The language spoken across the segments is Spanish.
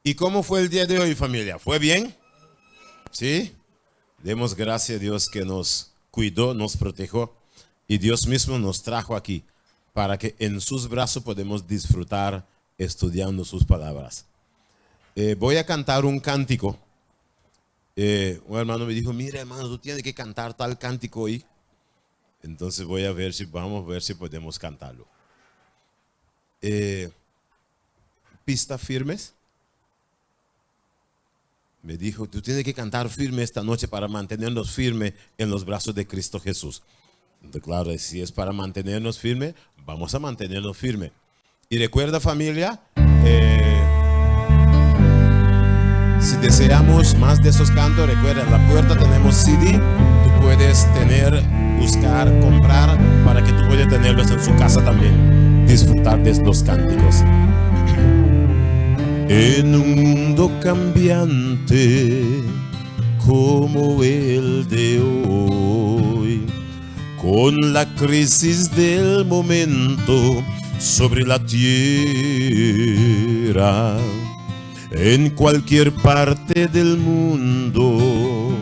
¿Y cómo fue el día de hoy, familia? ¿Fue bien? ¿Sí? Demos gracias a Dios que nos cuidó, nos protegió y Dios mismo nos trajo aquí para que en sus brazos podamos disfrutar estudiando sus palabras. Voy a cantar un cántico. Un hermano me dijo, mira hermano, tú tienes que cantar tal cántico hoy. Entonces vamos a ver si podemos cantarlo. ¿Pistas firmes? Me dijo, tú tienes que cantar firme esta noche para mantenernos firmes en los brazos de Cristo Jesús. Entonces, claro, si es para mantenernos firmes, vamos a mantenernos firmes. Y recuerda, familia, si deseamos más de esos cantos, recuerda, en la puerta tenemos CD. Tú puedes buscar, comprar, para que tú puedas tenerlos en su casa también. Disfrutar de estos cánticos. En un mundo cambiante como el de hoy, con la crisis del momento sobre la tierra, en cualquier parte del mundo,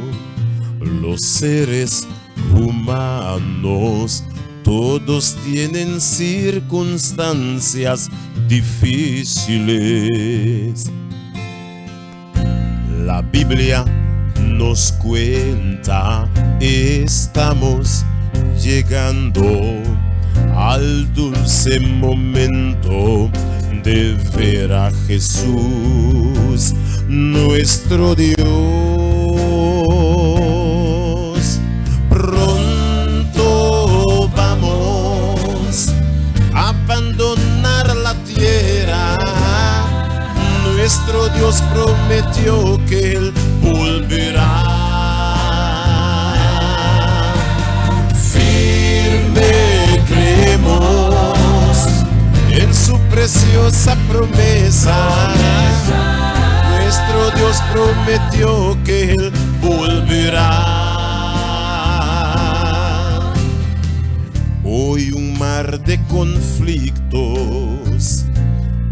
los seres humanos todos tienen circunstancias difíciles. La Biblia nos cuenta, estamos llegando al dulce momento de ver a Jesús, nuestro Dios. Pronto vamos a abandonar la tierra. Nuestro Dios prometió que Él volverá. Firme creemos en su preciosa promesa. Nuestro Dios prometió que Él volverá. Hoy un mar de conflictos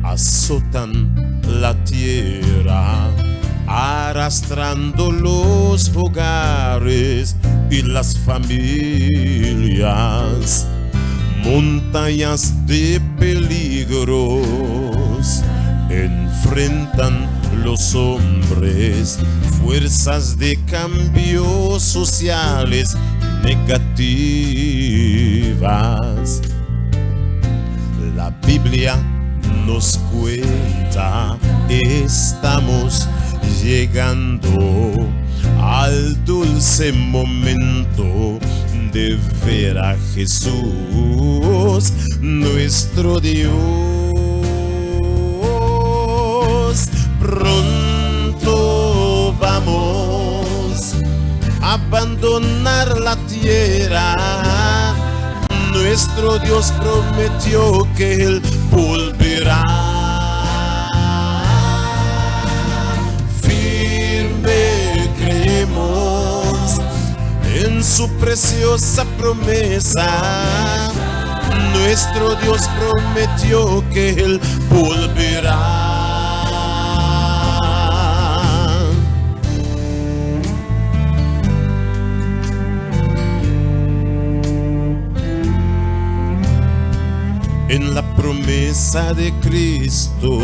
azotan la tierra, arrastrando los hogares y las familias. Montañas de peligros enfrentan los hombres, fuerzas de cambio sociales negativas. La Biblia nos cuenta, estamos llegando al dulce momento de ver a Jesús, nuestro Dios. Pronto vamos a abandonar la tierra. Nuestro Dios prometió que Él volverá. Firme creemos en su preciosa promesa. Nuestro Dios prometió que Él volverá. En la promesa de Cristo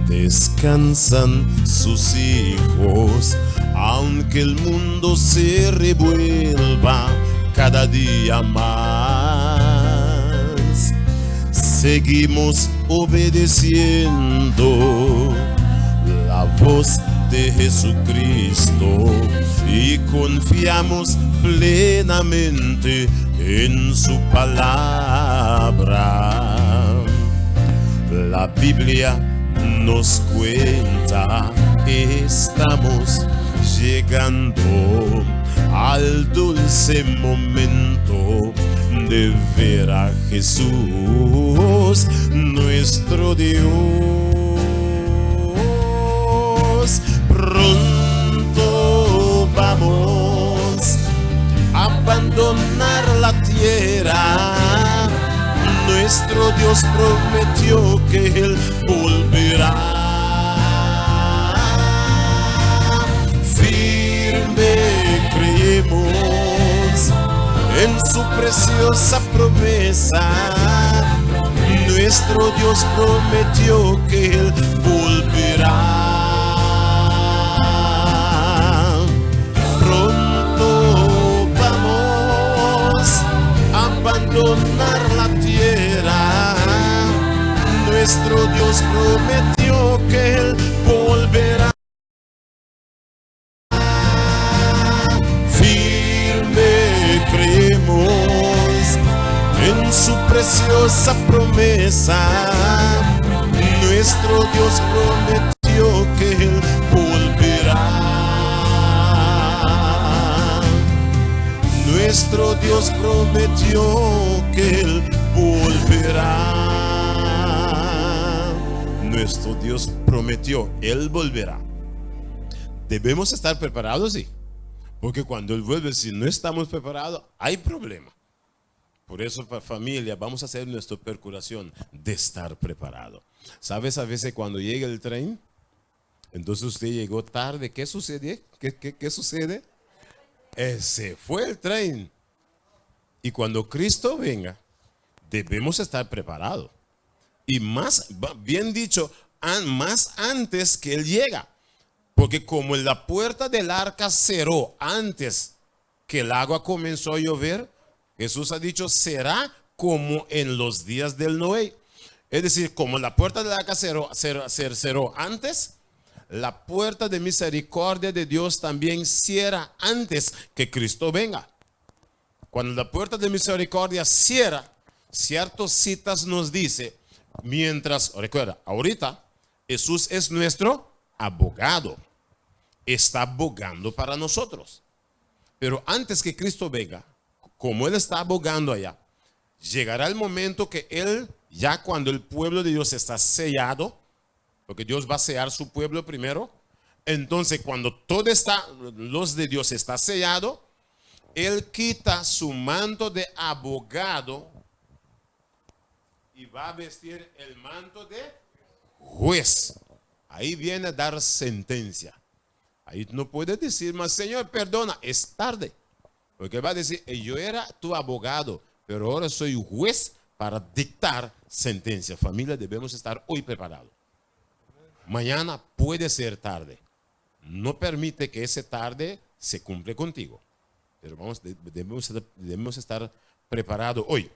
descansan sus hijos, aunque el mundo se revuelva cada día más. Seguimos obedeciendo la voz de Jesucristo y confiamos plenamente en su palabra. La Biblia nos cuenta, estamos llegando al dulce momento de ver a Jesús, nuestro Dios. Pronto vamos a abandonar la tierra. Nuestro Dios prometió que Él volverá. en su preciosa promesa. Nuestro Dios prometió que Él volverá. Pronto vamos a abandonar la tierra. Nuestro Dios prometió que Él volverá. Firme creemos en su preciosa promesa. Nuestro Dios prometió que Él volverá. Nuestro Dios prometió que Él volverá. Nuestro Dios prometió, Él volverá. Debemos estar preparados, sí. Porque cuando Él vuelve, si no estamos preparados, hay problema. Por eso, familia, vamos a hacer nuestra procuración de estar preparado. ¿Sabes? A veces cuando llega el tren, entonces usted llegó tarde. ¿Qué sucede? ¿Qué sucede? Se fue el tren. Y cuando Cristo venga, debemos estar preparados. Y más, bien dicho, más antes que Él llega. Porque como la puerta del arca cerró antes que el agua comenzó a llover, Jesús ha dicho, será como en los días del Noé. Es decir, como la puerta del arca cerró antes, la puerta de misericordia de Dios también cierra antes que Cristo venga. Cuando la puerta de misericordia cierra, ciertas citas nos dice, mientras, recuerda, ahorita Jesús es nuestro abogado. Está abogando para nosotros. Pero antes que Cristo venga, como Él está abogando allá, llegará el momento que Él, ya cuando el pueblo de Dios está sellado, porque Dios va a sellar su pueblo primero, entonces cuando todo los de Dios está sellado, Él quita su manto de abogado y va a vestir el manto de juez. Ahí viene a dar sentencia. Ahí no puede decir más, Señor, perdona, es tarde. Porque va a decir, yo era tu abogado, pero ahora soy juez para dictar sentencia. Familia, debemos estar hoy preparados. Mañana puede ser tarde. No permite que ese tarde se cumple contigo. Pero debemos estar preparados hoy.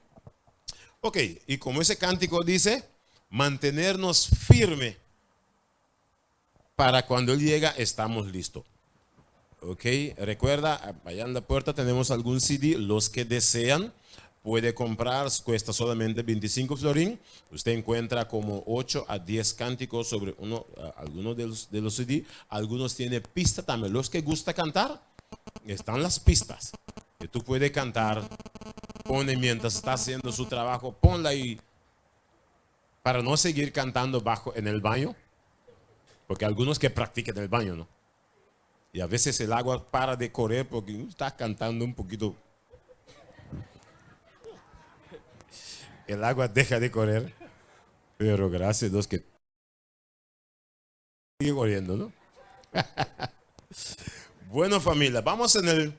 Ok, y como ese cántico dice, mantenernos firmes para cuando Él llega, estamos listos. Ok, recuerda, allá en la puerta tenemos algún CD. Los que desean puede comprar, cuesta solamente 25 florín. Usted encuentra como 8 a 10 cánticos sobre algunos de los CD. Algunos tienen pista también. Los que gusta cantar, están las pistas que tú puedes cantar. Pone mientras está haciendo su trabajo, ponla ahí para no seguir cantando bajo en el baño. Porque algunos que practican en el baño, ¿no? Y a veces el agua para de correr porque está cantando un poquito. El agua deja de correr. Pero gracias a Dios que sigue corriendo, ¿no? Bueno, familia, vamos en el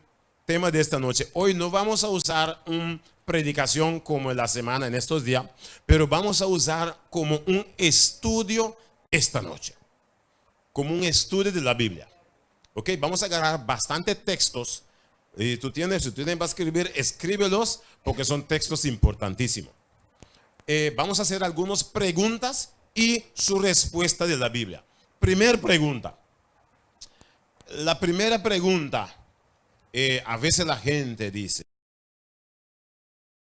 tema de esta noche. Hoy no vamos a usar una predicación como en la semana, en estos días, pero vamos a usar como un estudio esta noche. Como un estudio de la Biblia. Ok, vamos a agarrar bastantes textos. Y si tú tienes para escribir, escríbelos porque son textos importantísimos. Vamos a hacer algunas preguntas y su respuesta de la Biblia. Primera pregunta. La primera pregunta, a veces la gente dice,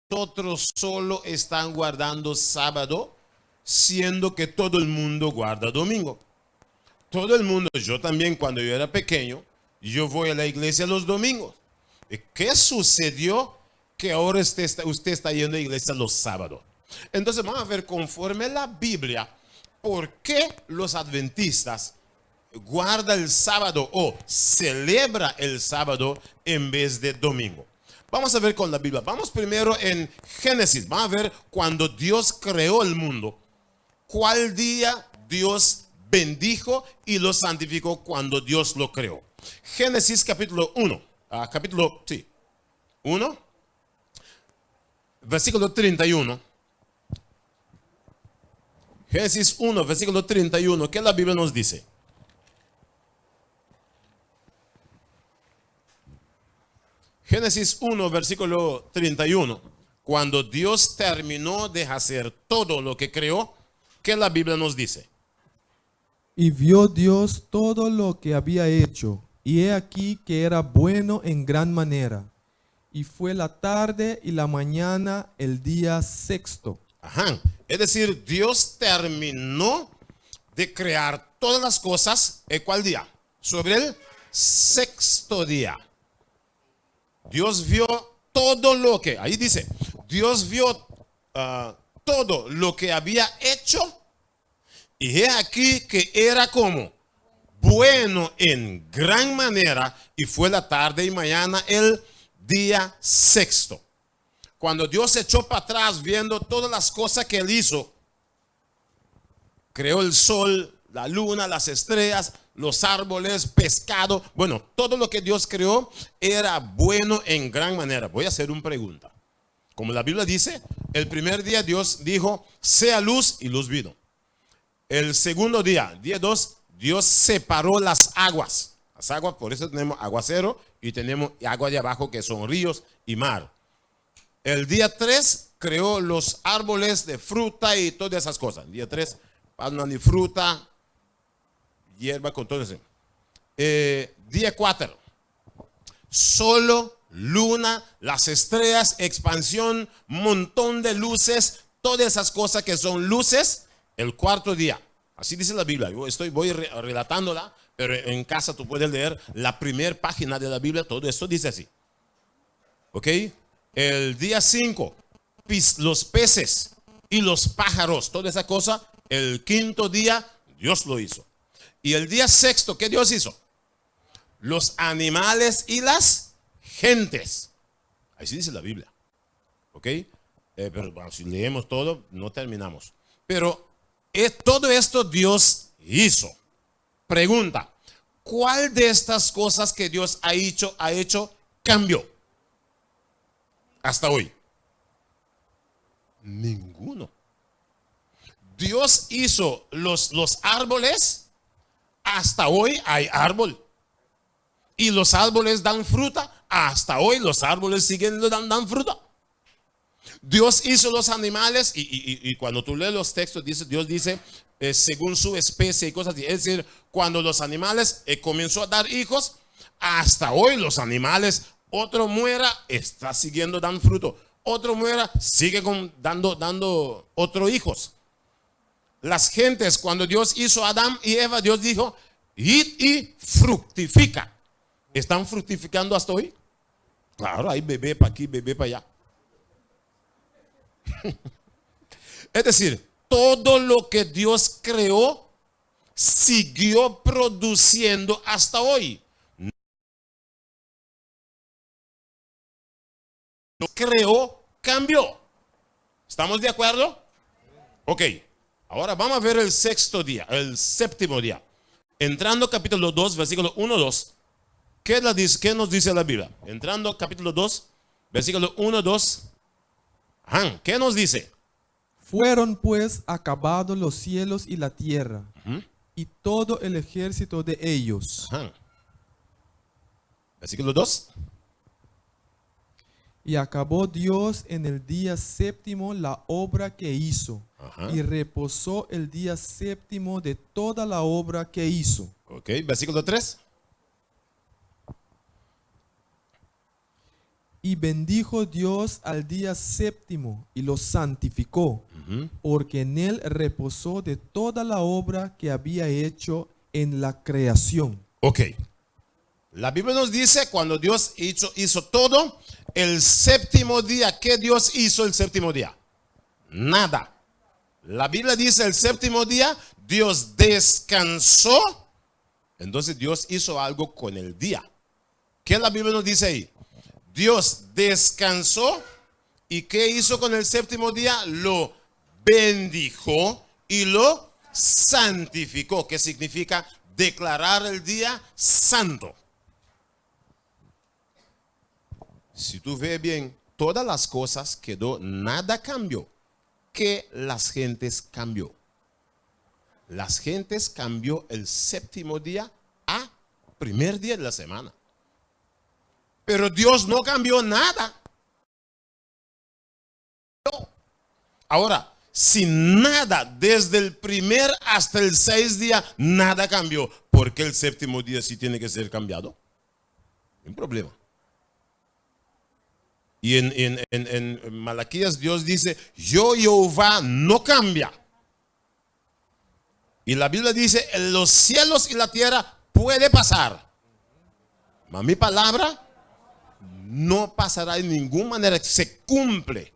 nosotros solo están guardando sábado, siendo que todo el mundo guarda domingo. Todo el mundo, yo también cuando yo era pequeño, yo voy a la iglesia los domingos. ¿Qué sucedió que ahora usted está yendo a la iglesia los sábados? Entonces vamos a ver conforme la Biblia, ¿por qué los adventistas guardan el sábado o celebra el sábado en vez de domingo? Vamos a ver con la Biblia. Vamos primero en Génesis. Vamos a ver cuando Dios creó el mundo. ¿Cuál día Dios bendijo y lo santificó cuando Dios lo creó? Génesis capítulo 1. 1. versículo 31. Génesis 1, versículo 31. ¿Qué la Biblia nos dice? Génesis 1, versículo 31. Cuando Dios terminó de hacer todo lo que creó, ¿qué la Biblia nos dice? Y vio Dios todo lo que había hecho, y he aquí que era bueno en gran manera. Y fue la tarde y la mañana el día sexto. Ajá. Es decir, Dios terminó de crear todas las cosas. ¿En cuál día? Sobre el sexto día. Dios vio todo lo que, ahí dice, Dios vio todo lo que había hecho. Y he aquí que era como bueno en gran manera. Y fue la tarde y mañana el día sexto. Cuando Dios se echó para atrás viendo todas las cosas que Él hizo, creó el sol, la luna, las estrellas, los árboles, pescado. Bueno, todo lo que Dios creó era bueno en gran manera. Voy a hacer una pregunta. Como la Biblia dice, el primer día Dios dijo, sea luz, y luz vino. El segundo día, día 2, Dios separó las aguas. Las aguas, por eso tenemos aguacero y tenemos agua de abajo que son ríos y mar. El día 3 creó los árboles de fruta y todas esas cosas. El día 3, palma de fruta, hierba con todo eso. Día 4, solo, luna, las estrellas, expansión, montón de luces, todas esas cosas que son luces. El cuarto día, así dice la Biblia. Yo voy relatándola, pero en casa tú puedes leer la primera página de la Biblia. Todo esto dice así. ¿Ok? El día 5, los peces y los pájaros, toda esa cosa. El quinto día, Dios lo hizo. Y el día sexto, ¿qué Dios hizo? Los animales y las gentes. Así dice la Biblia. ¿Ok? Pero bueno, si leemos todo, no terminamos. Pero todo esto Dios hizo. Pregunta, ¿cuál de estas cosas que Dios ha hecho cambió? Hasta hoy. Ninguno. Dios hizo los árboles. Hasta hoy hay árbol. Y los árboles dan fruta. Hasta hoy los árboles siguen dando fruta. Dios hizo los animales y cuando tú lees los textos, Dios dice según su especie y cosas así. Es decir, cuando los animales comenzó a dar hijos, hasta hoy los animales, otro muera, está siguiendo dando fruto. Otro muera, sigue dando otros hijos. Las gentes, cuando Dios hizo a Adán y Eva, Dios dijo, id y fructifica. ¿Están fructificando hasta hoy? Claro, hay bebé para aquí, bebé para allá. Es decir, todo lo que Dios creó siguió produciendo hasta hoy. Lo creó, cambió. ¿Estamos de acuerdo? Ok, ahora vamos a ver el sexto día, el séptimo día. Entrando capítulo 2, versículo 1, 2. ¿Qué nos dice la Biblia? Entrando capítulo 2, versículo 1, 2. ¿Qué nos dice? Fueron pues acabados los cielos y la tierra, y todo el ejército de ellos. Versículo 2. Y acabó Dios en el día séptimo la obra que hizo, y reposó el día séptimo de toda la obra que hizo. Ok, versículo 3. Y bendijo Dios al día séptimo y lo santificó, porque en él reposó de toda la obra que había hecho en la creación. Ok. La Biblia nos dice cuando Dios hizo todo, el séptimo día, ¿qué Dios hizo el séptimo día? Nada. La Biblia dice el séptimo día, Dios descansó. Entonces Dios hizo algo con el día. ¿Qué la Biblia nos dice ahí? Dios descansó. ¿Y qué hizo con el séptimo día? Lo bendijo y lo santificó. ¿Qué significa? Declarar el día santo. Si tú ves bien, todas las cosas quedó, nada cambió, que las gentes cambió. Las gentes cambió el séptimo día a primer día de la semana. Pero Dios no cambió nada. Ahora, si nada, desde el primer hasta el 6 día, nada cambió, ¿por qué el séptimo día sí tiene que ser cambiado? Un problema. Y en Malaquías Dios dice, yo Jehová no cambia. Y la Biblia dice, los cielos y la tierra puede pasar. Mas mi palabra no pasará de ninguna manera, se cumple.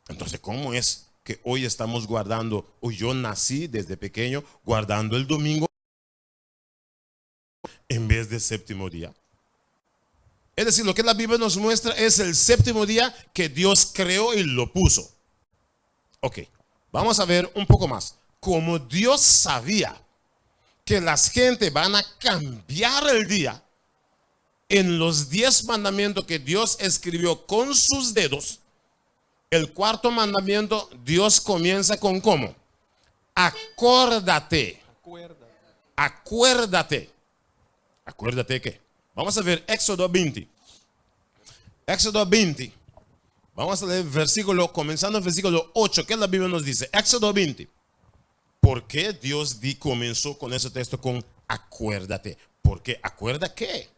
Entonces, ¿cómo es que hoy estamos guardando, o yo nací desde pequeño guardando el domingo en vez del séptimo día? Es decir, lo que la Biblia nos muestra es el séptimo día que Dios creó y lo puso. Ok, vamos a ver un poco más. Como Dios sabía que las gentes van a cambiar el día, en los 10 mandamientos que Dios escribió con sus dedos, el cuarto mandamiento, Dios comienza con ¿cómo? Acuérdate. Acuérdate. ¿Acuérdate qué? Vamos a ver Éxodo 20. Éxodo 20. Vamos a leer versículo, comenzando el versículo 8. ¿Qué la Biblia nos dice? Éxodo 20. ¿Por qué Dios comenzó con ese texto con acuérdate? Porque ¿acuerda qué?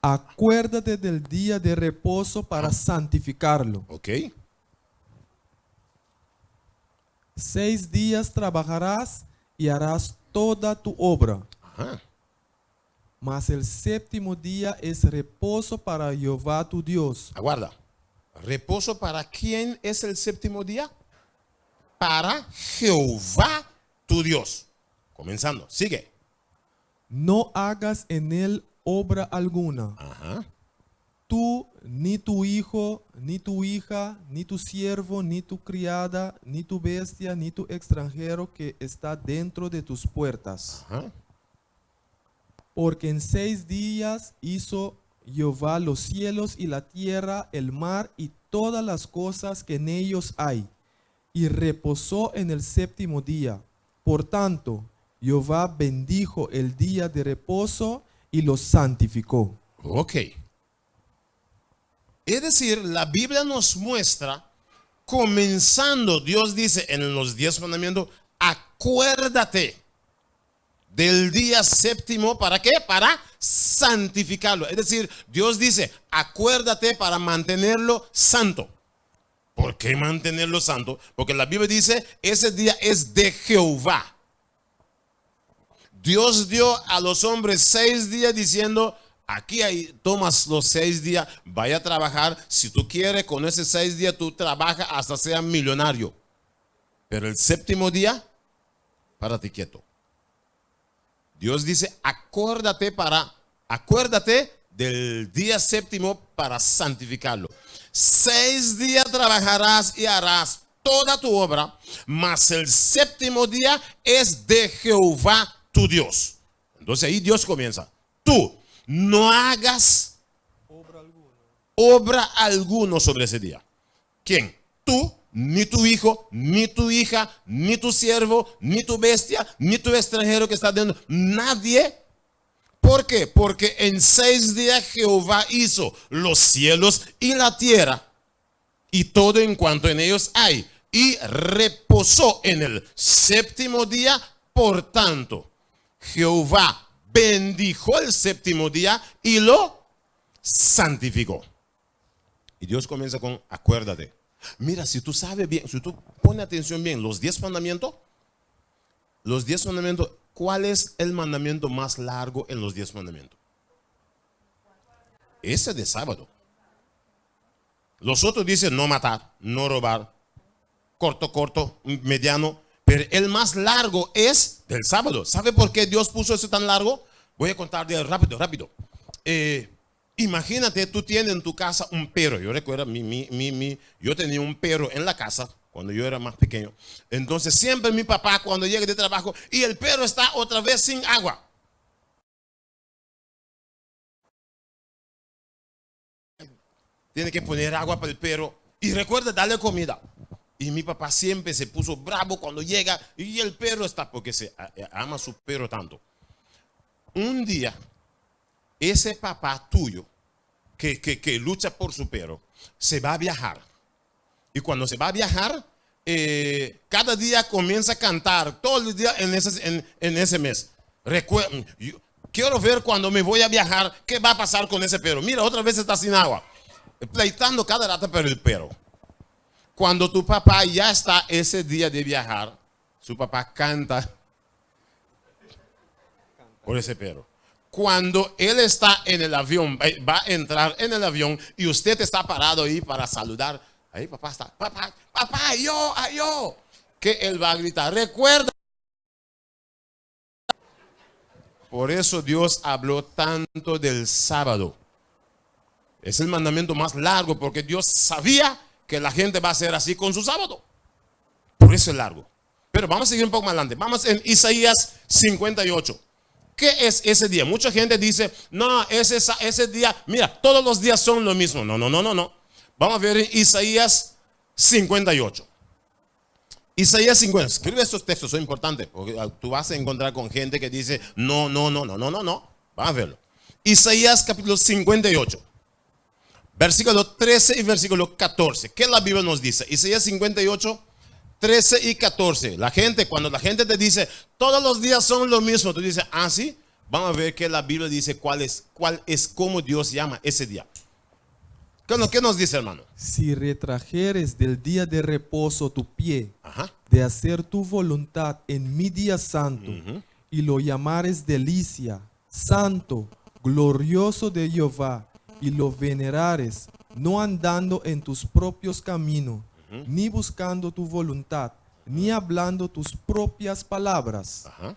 Acuérdate del día de reposo para santificarlo. Ok. 6 días trabajarás y harás toda tu obra. Ajá. Mas el séptimo día es reposo para Jehová tu Dios. Aguarda. ¿Reposo para quién es el séptimo día? Para Jehová tu Dios. Comenzando. Sigue. No hagas en él obra alguna. Ajá. Tú, ni tu hijo, ni tu hija, ni tu siervo, ni tu criada, ni tu bestia, ni tu extranjero que está dentro de tus puertas. Ajá. Porque en 6 días hizo Jehová los cielos y la tierra, el mar y todas las cosas que en ellos hay, y reposó en el séptimo día. Por tanto, Jehová bendijo el día de reposo y lo santificó. Ok. Es decir, la Biblia nos muestra, comenzando, Dios dice en los 10 mandamientos, acuérdate del día séptimo, ¿para qué? Para santificarlo. Es decir, Dios dice, acuérdate para mantenerlo santo. ¿Por qué mantenerlo santo? Porque la Biblia dice, ese día es de Jehová. Dios dio a los hombres 6 días diciendo, aquí tomas los 6 días, vaya a trabajar. Si tú quieres, con esos 6 días tú trabajas hasta seas millonario. Pero el séptimo día, párate quieto. Dios dice, acuérdate del día séptimo para santificarlo. 6 días trabajarás y harás toda tu obra, mas el séptimo día es de Jehová tu Dios. Entonces ahí Dios comienza. Tú no hagas obra alguna sobre ese día. ¿Quién? Tú, ni tu hijo, ni tu hija, ni tu siervo, ni tu bestia, ni tu extranjero que está dentro. Nadie. ¿Por qué? Porque en 6 días Jehová hizo los cielos y la tierra y todo en cuanto en ellos hay. Y reposó en el séptimo día. Por tanto, Jehová bendijo el séptimo día y lo santificó. Y Dios comienza con acuérdate. Mira, si tú sabes bien, si tú pones atención bien, los 10 mandamientos, ¿cuál es el mandamiento más largo en los 10 mandamientos? Ese de sábado. Los otros dicen no matar, no robar, corto, mediano, pero el más largo es del sábado. ¿Sabe por qué Dios puso eso tan largo? Voy a contar rápido. Imagínate, tú tienes en tu casa un perro. Yo recuerdo, yo tenía un perro en la casa cuando yo era más pequeño. Entonces siempre mi papá cuando llega de trabajo y el perro está otra vez sin agua. tiene que poner agua para el perro y recuerda darle comida. Y mi papá siempre se puso bravo cuando llega y el perro está, porque se ama a su perro tanto. Un día, ese papá tuyo que lucha por su perro, se va a viajar. Y cuando se va a viajar, cada día comienza a cantar, todo el día en ese mes. Quiero ver cuando me voy a viajar, qué va a pasar con ese perro. Mira, otra vez está sin agua. Pleitando cada rato por el perro. Cuando tu papá ya está ese día de viajar, su papá canta por ese perro. Cuando él está en el avión, va a entrar en el avión y usted está parado ahí para saludar. Ahí papá está, papá, yo. Que él va a gritar, recuerda. Por eso Dios habló tanto del sábado. Es el mandamiento más largo porque Dios sabía que la gente va a hacer así con su sábado. Por eso es largo. Pero vamos a seguir un poco más adelante. Vamos en Isaías 58. ¿Qué es ese día? Mucha gente dice, no, ese día, mira, todos los días son lo mismo. No. Vamos a ver en Isaías 58. Isaías 50. Escribe estos textos, son importantes, porque tú vas a encontrar con gente que dice, no. Vamos a verlo. Isaías capítulo 58. Versículo 13 y versículo 14. ¿Qué la Biblia nos dice? Isaías 58, 13 y 14. Cuando la gente te dice, todos los días son lo mismo, tú dices, ah, sí. Vamos a ver qué la Biblia dice, cuál es cómo Dios llama ese día. ¿Qué nos dice, hermano? Si retrajeres del día de reposo tu pie, Ajá. de hacer tu voluntad en mi día santo, y lo llamares delicia, santo, glorioso de Jehová, y lo venerares, no andando en tus propios caminos, ni buscando tu voluntad, ni hablando tus propias palabras. Ajá.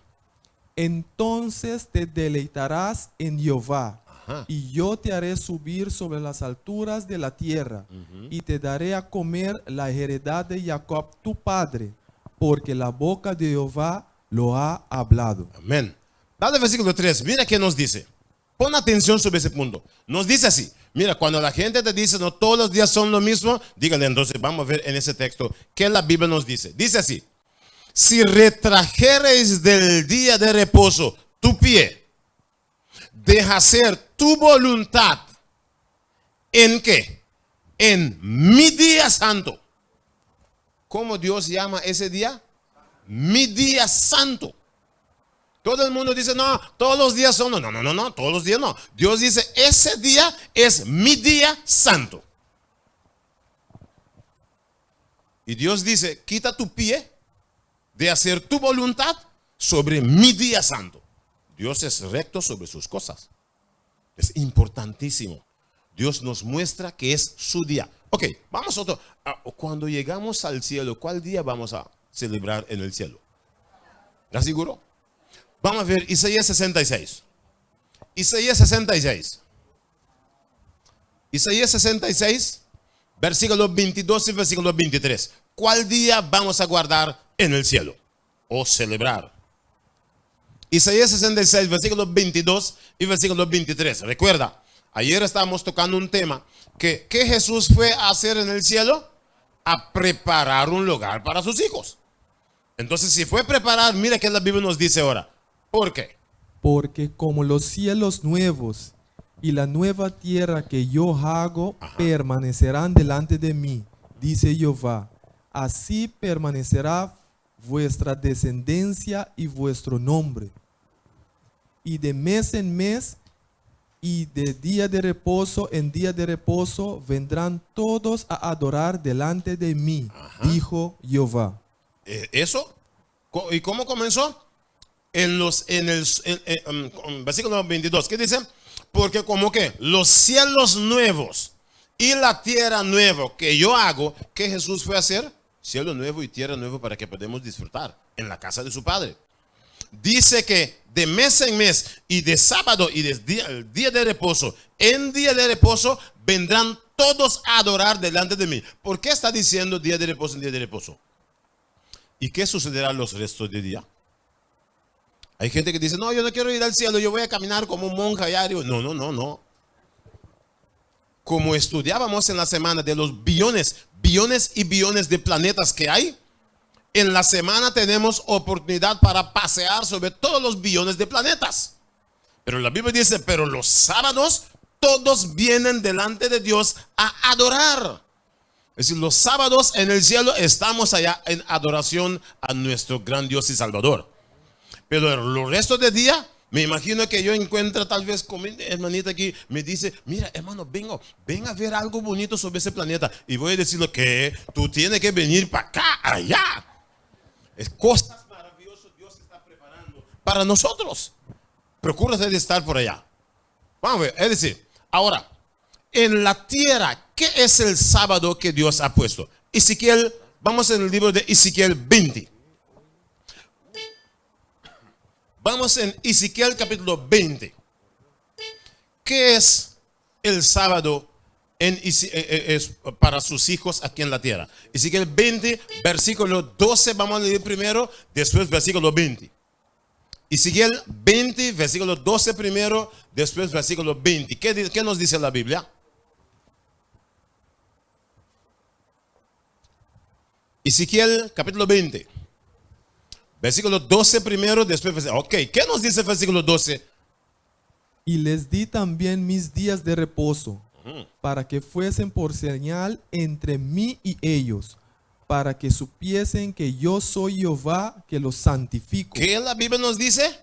Entonces te deleitarás en Jehová, Ajá. y yo te haré subir sobre las alturas de la tierra, y te daré a comer la heredad de Jacob tu padre, porque la boca de Jehová lo ha hablado. Amén. Dale el versículo 3. Mira qué nos dice. Pon atención sobre ese punto. Nos dice así. Mira, cuando la gente te dice, no, todos los días son lo mismo, dígale entonces, vamos a ver en ese texto, ¿qué la Biblia nos dice? Dice así. Si retrajeres del día de reposo tu pie, de hacer tu voluntad, ¿en qué? En mi día santo. ¿Cómo Dios llama ese día? Mi día santo. Todo el mundo dice, no, todos los días son, no, todos los días no. Dios dice, ese día es mi día santo. Y Dios dice, quita tu pie de hacer tu voluntad sobre mi día santo. Dios es recto sobre sus cosas. Es importantísimo. Dios nos muestra que es su día. Ok, vamos a otro. Cuando llegamos al cielo, ¿cuál día vamos a celebrar en el cielo? ¿Estás seguro? Vamos a ver Isaías 66. Isaías 66. Isaías 66, versículos 22 y versículo 23. ¿Cuál día vamos a guardar en el cielo o celebrar? Isaías 66, versículos 22 y versículo 23. Recuerda, ayer estábamos tocando un tema que Jesús fue a hacer en el cielo, a preparar un lugar para sus hijos. Entonces, si fue a preparar, mira que la Biblia nos dice ahora. ¿Por qué? Porque como los cielos nuevos y la nueva tierra que yo hago permanecerán delante de mí, dice Jehová, así permanecerá vuestra descendencia y vuestro nombre. Y de mes en mes y de día de reposo en día de reposo vendrán todos a adorar delante de mí, dijo Jehová. ¿Eso? ¿Y cómo comenzó? En el versículo 22, ¿qué dice? Porque como que los cielos nuevos y la tierra nueva que yo hago, ¿qué Jesús fue a hacer? Cielo nuevo y tierra nueva para que podamos disfrutar en la casa de su Padre. Dice que de mes en mes y de sábado y de día de reposo, en día de reposo vendrán todos a adorar delante de mí. ¿Por qué está diciendo día de reposo en día de reposo? ¿Y qué sucederá los restos del día? Hay gente que dice, no, yo no quiero ir al cielo, yo voy a caminar como un monje diario. No. como estudiábamos en la semana de los billones y billones de planetas que hay, en la semana tenemos oportunidad para pasear sobre todos los billones de planetas. Pero la Biblia dice, pero los sábados todos vienen delante de Dios a adorar. Es decir, los sábados en el cielo estamos allá en adoración a nuestro gran Dios y Salvador. Pero el resto del día, me imagino que yo encuentro tal vez con mi hermanita aquí, me dice, mira hermano, ven a ver algo bonito sobre ese planeta. Y voy a decirle que tú tienes que venir para acá, allá. Es cosas maravillosas Dios está preparando para nosotros. Procúrate de estar por allá. Vamos a ver, es decir, ahora, en la tierra, ¿qué es el sábado que Dios ha puesto? Ezequiel, vamos en el libro de Ezequiel 20. Vamos en Ezequiel capítulo 20. ¿Qué es el sábado para sus hijos aquí en la tierra? Ezequiel 20, versículo 12, vamos a leer primero, después versículo 20. Ezequiel 20, versículo 12 primero, después versículo 20. ¿Qué nos dice la Biblia? Ezequiel capítulo 20. Versículo 12 primero, después versículo. Ok, ¿qué nos dice el versículo 12? Y les di también mis días de reposo, para que fuesen por señal entre mí y ellos, para que supiesen que yo soy Jehová, que los santifico. ¿Qué la Biblia nos dice?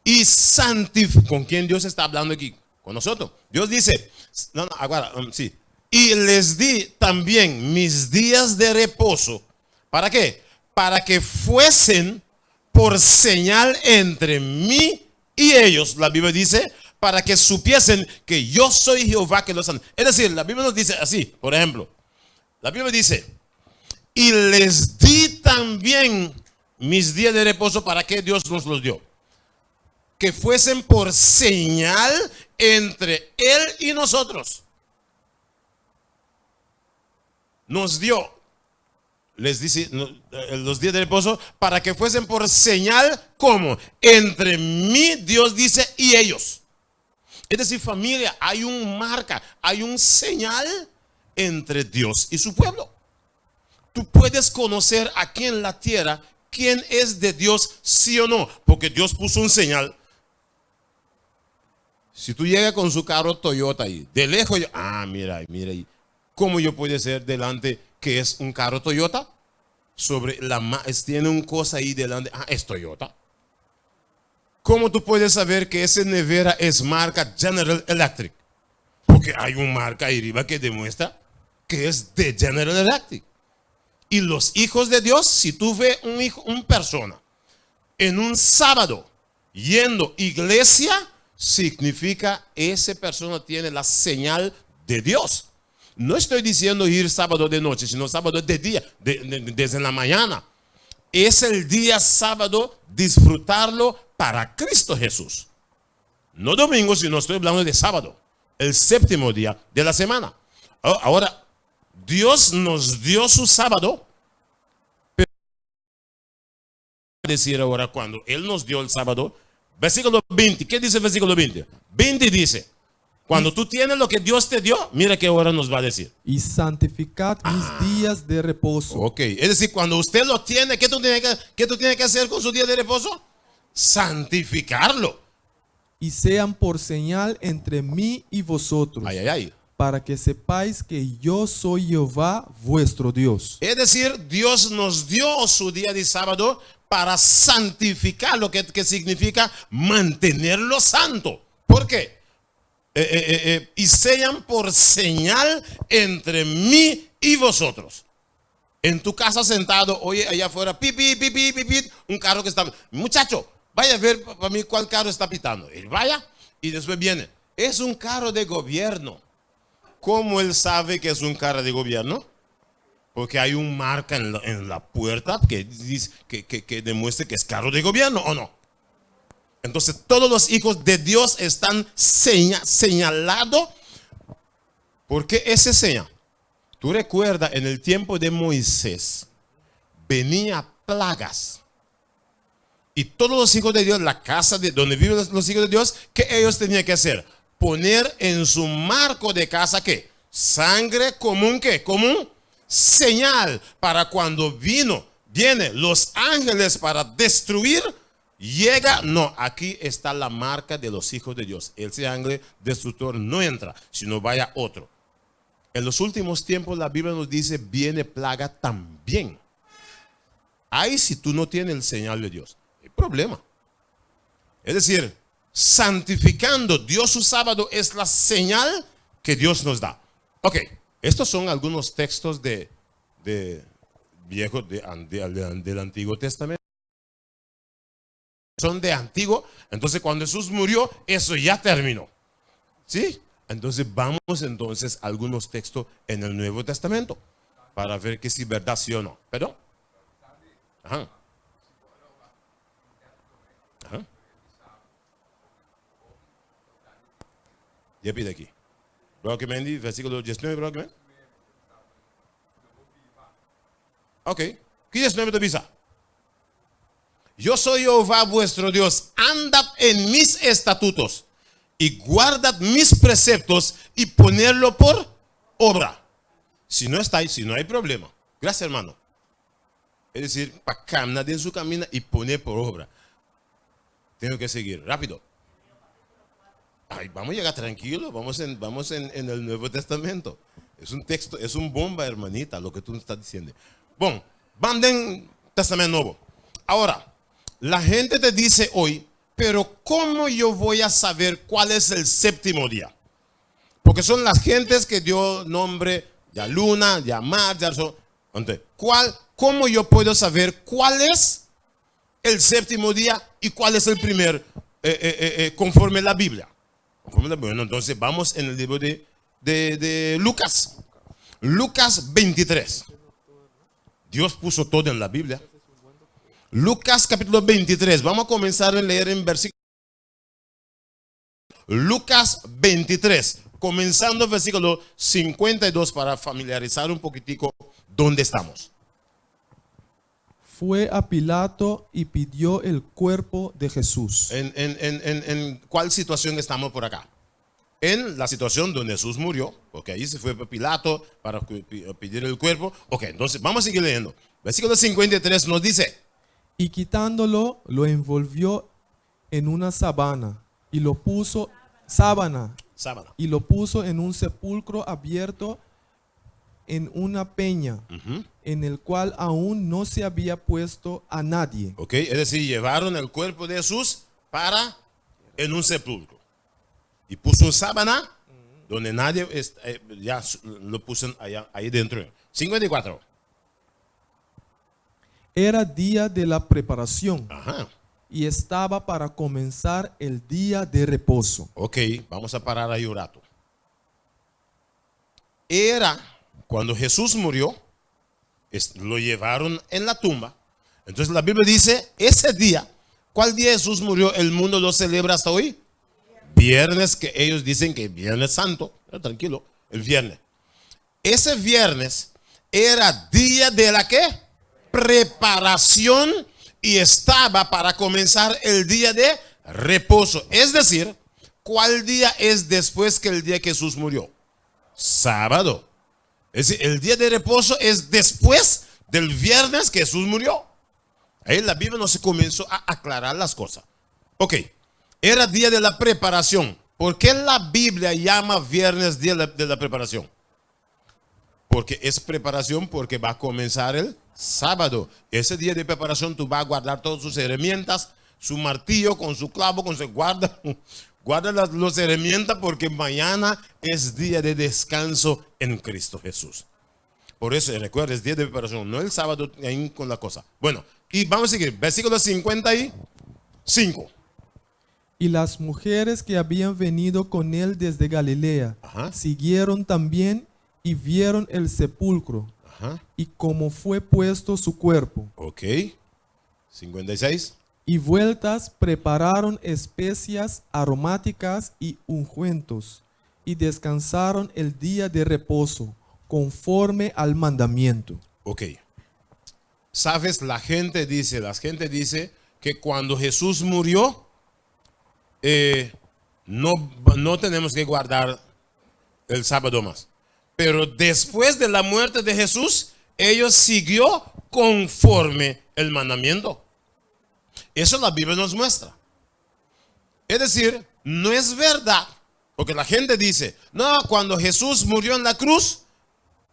Y santifico. ¿Con quién Dios está hablando aquí? Con nosotros. Dios dice, sí. Y les di también mis días de reposo. ¿Para qué? Para que fuesen por señal entre mí y ellos. La Biblia dice, para que supiesen que yo soy Jehová que los santifica. Es decir, la Biblia nos dice así, por ejemplo. La Biblia dice, y les di también mis días de reposo. ¿Para qué Dios nos los dio? Que fuesen por señal entre Él y nosotros. Nos dio, les dice, los días de reposo para que fuesen por señal, como entre mí, Dios dice, y ellos. Es decir, familia, hay un marca, hay un señal entre Dios y su pueblo. Tú puedes conocer aquí en la tierra quién es de Dios, sí o no, porque Dios puso un señal. Si tú llegas con su carro Toyota ahí, de lejos, mira ahí. ¿Cómo yo puedo ser delante que es un carro Toyota? Tiene una cosa ahí delante, es Toyota. ¿Cómo tú puedes saber que esa nevera es marca General Electric? Porque hay una marca ahí arriba que demuestra que es de General Electric. Y los hijos de Dios, si tú ves una persona en un sábado yendo iglesia, significa esa persona tiene la señal de Dios. No estoy diciendo ir sábado de noche, sino sábado de día, desde la mañana. Es el día sábado, disfrutarlo para Cristo Jesús. No domingo, sino estoy hablando de sábado, el séptimo día de la semana. Ahora, Dios nos dio su sábado, pero decir ahora cuando Él nos dio el sábado, versículo 20, ¿qué dice el versículo 20? 20 dice, cuando tú tienes lo que Dios te dio, mira qué hora nos va a decir. Y santificad mis días de reposo. Ok, es decir, cuando usted lo tiene, ¿qué tú tienes que hacer con su día de reposo? Santificarlo. Y sean por señal entre mí y vosotros, para que sepáis que yo soy Jehová vuestro Dios. Es decir, Dios nos dio su día de sábado para santificarlo, que significa mantenerlo santo. ¿Por qué? Y sean por señal entre mí y vosotros. En tu casa sentado, oye, allá afuera, pipi, un carro que está. Muchacho, vaya a ver para mí cuál carro está pitando. Él vaya y después viene. Es un carro de gobierno. ¿Cómo él sabe que es un carro de gobierno? Porque hay un marca en la puerta que dice que demuestre que es carro de gobierno o no. Entonces todos los hijos de Dios están señalados. ¿Por qué ese señal? Tú recuerdas en el tiempo de Moisés venía plagas. Y todos los hijos de Dios, la casa de donde viven los hijos de Dios, ¿qué ellos tenían que hacer? Poner en su marco de casa, ¿qué? Sangre común, ¿qué? Común señal para cuando vienen los ángeles para destruir, llega, no, aquí está la marca de los hijos de Dios. El sangre destructor no entra, sino vaya otro. En los últimos tiempos la Biblia nos dice, viene plaga también. Ahí si tú no tienes el señal de Dios, hay problema. Es decir, santificando Dios su sábado es la señal que Dios nos da. Ok, estos son algunos textos del Antiguo Testamento. Son de antiguo, entonces cuando Jesús murió, eso ya terminó. ¿Sí? Entonces vamos entonces a algunos textos en el Nuevo Testamento para ver que si es verdad sí o no. ¿Perdón? Ajá. Ajá. Ya pide aquí. Broke Mendy, versículo 19, Broke Mendy. Ok. ¿Qué 19 te avisa? Yo soy Jehová vuestro Dios, andad en mis estatutos y guardad mis preceptos y ponerlo por obra. Si no está ahí, si no hay problema. Gracias, hermano. Es decir, para caminar en su camino y poner por obra. Tengo que seguir, rápido. Ay, vamos a llegar tranquilo, vamos en el Nuevo Testamento. Es un texto, es un bomba, hermanita, lo que tú estás diciendo. Bueno, van en Testamento Nuevo. Ahora, la gente te dice hoy, pero ¿cómo yo voy a saber cuál es el séptimo día? Porque son las gentes que dio nombre, ya luna, ya mar, ya sol. Entonces, ¿cómo yo puedo saber cuál es el séptimo día y cuál es el primer, conforme la Biblia? Bueno, entonces vamos en el libro de Lucas. Lucas 23. Dios puso todo en la Biblia. Lucas capítulo 23. Vamos a comenzar a leer en versículo. Lucas 23. Comenzando el versículo 52 para familiarizar un poquitico dónde estamos. Fue a Pilato y pidió el cuerpo de Jesús. ¿En cuál situación estamos por acá? En la situación donde Jesús murió, porque ahí se fue a Pilato para pedir el cuerpo. Ok, entonces vamos a seguir leyendo. Versículo 53 nos dice: y quitándolo, lo envolvió en una sábana y lo puso y lo puso en un sepulcro abierto en una peña, en el cual aún no se había puesto a nadie. Ok, es decir, llevaron el cuerpo de Jesús en un sepulcro y puso una sábana donde nadie ya lo puso ahí dentro. 54. Era día de la preparación. Ajá. Y estaba para comenzar el día de reposo. Ok, vamos a parar ahí un rato. Era cuando Jesús murió, lo llevaron en la tumba. Entonces la Biblia dice, ese día, ¿cuál día Jesús murió? El mundo lo celebra hasta hoy. Viernes, que ellos dicen que es Viernes Santo. Tranquilo, el viernes. Ese viernes era día de la ¿qué? Preparación, y estaba para comenzar el día de reposo. Es decir, ¿cuál día es después que el día que Jesús murió? Sábado. Es decir, el día de reposo es después del viernes que Jesús murió. Ahí la Biblia nos comenzó a aclarar las cosas. Ok, era día de la preparación. ¿Por qué la Biblia llama viernes día de la preparación? Porque es preparación, porque va a comenzar el sábado. Ese día de preparación tú vas a guardar todas sus herramientas, su martillo con su clavo, con su guarda las herramientas, porque mañana es día de descanso en Cristo Jesús. Por eso recuerda, es día de preparación, no el sábado ahí con la cosa. Bueno, y vamos a seguir, versículo 55. Y las mujeres que habían venido con él desde Galilea siguieron también y vieron el sepulcro y cómo fue puesto su cuerpo. Ok, 56. Y vueltas prepararon especias aromáticas y ungüentos y descansaron el día de reposo conforme al mandamiento. Ok, sabes, la gente dice que cuando Jesús murió, no tenemos que guardar el sábado más. Pero después de la muerte de Jesús, ellos siguió conforme el mandamiento. Eso la Biblia nos muestra. Es decir, no es verdad, porque la gente dice, no, cuando Jesús murió en la cruz,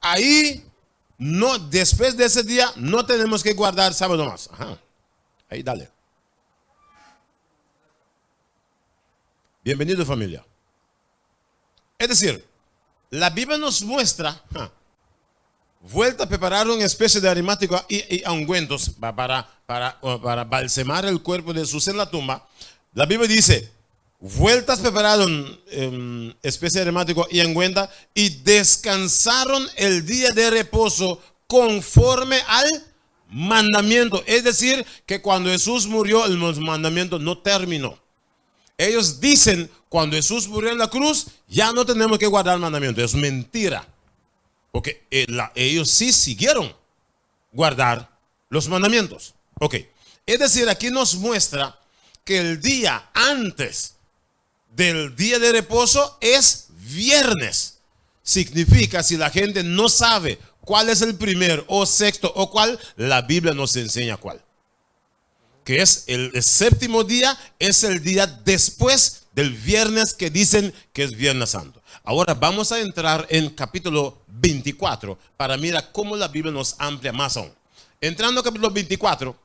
ahí no, después de ese día no tenemos que guardar sábado más. Ajá. Ahí dale. Bienvenido, familia. Es decir, la Biblia nos muestra, vuelta a preparar una especie de aromático y ungüentos para balsamar el cuerpo de Jesús en la tumba. La Biblia dice, vueltas prepararon especie de aromático y ungüenta y descansaron el día de reposo conforme al mandamiento. Es decir, que cuando Jesús murió, el mandamiento no terminó. Ellos dicen, cuando Jesús murió en la cruz, ya no tenemos que guardar el mandamiento. Es mentira. Porque ellos sí siguieron guardar los mandamientos. Ok. Es decir, aquí nos muestra que el día antes del día de reposo es viernes. Significa, si la gente no sabe cuál es el primer o sexto o cuál, la Biblia nos enseña cuál. Que es el séptimo día, es el día después del viernes que dicen que es Viernes Santo. Ahora vamos a entrar en capítulo 24 para mirar cómo la Biblia nos amplia más aún. Entrando a capítulo 24,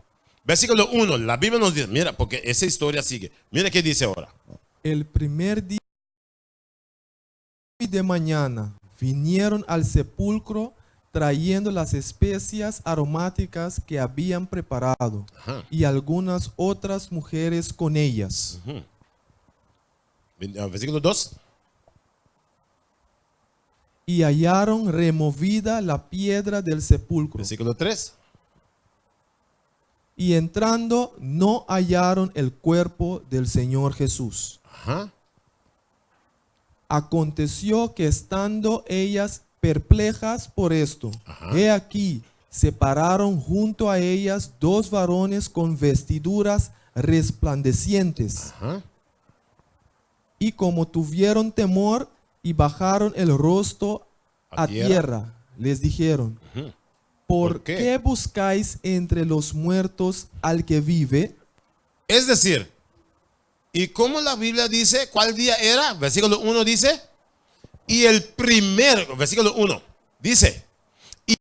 versículo 1, la Biblia nos dice, mira, porque esa historia sigue. Mira qué dice ahora. El primer día de mañana vinieron al sepulcro trayendo las especias aromáticas que habían preparado. Ajá. Y algunas otras mujeres con ellas. Versículo 2. Y hallaron removida la piedra del sepulcro. Versículo 3. Y entrando no hallaron el cuerpo del Señor Jesús. Ajá. Aconteció que estando ellas perplejas por esto, ajá, he aquí, se pararon junto a ellas dos varones con vestiduras resplandecientes. Ajá. Y como tuvieron temor y bajaron el rostro a tierra, les dijeron, uh-huh, ¿por qué buscáis entre los muertos al que vive? Es decir, ¿y cómo la Biblia dice cuál día era? Versículo 1 dice, y el primer, versículo 1, dice, y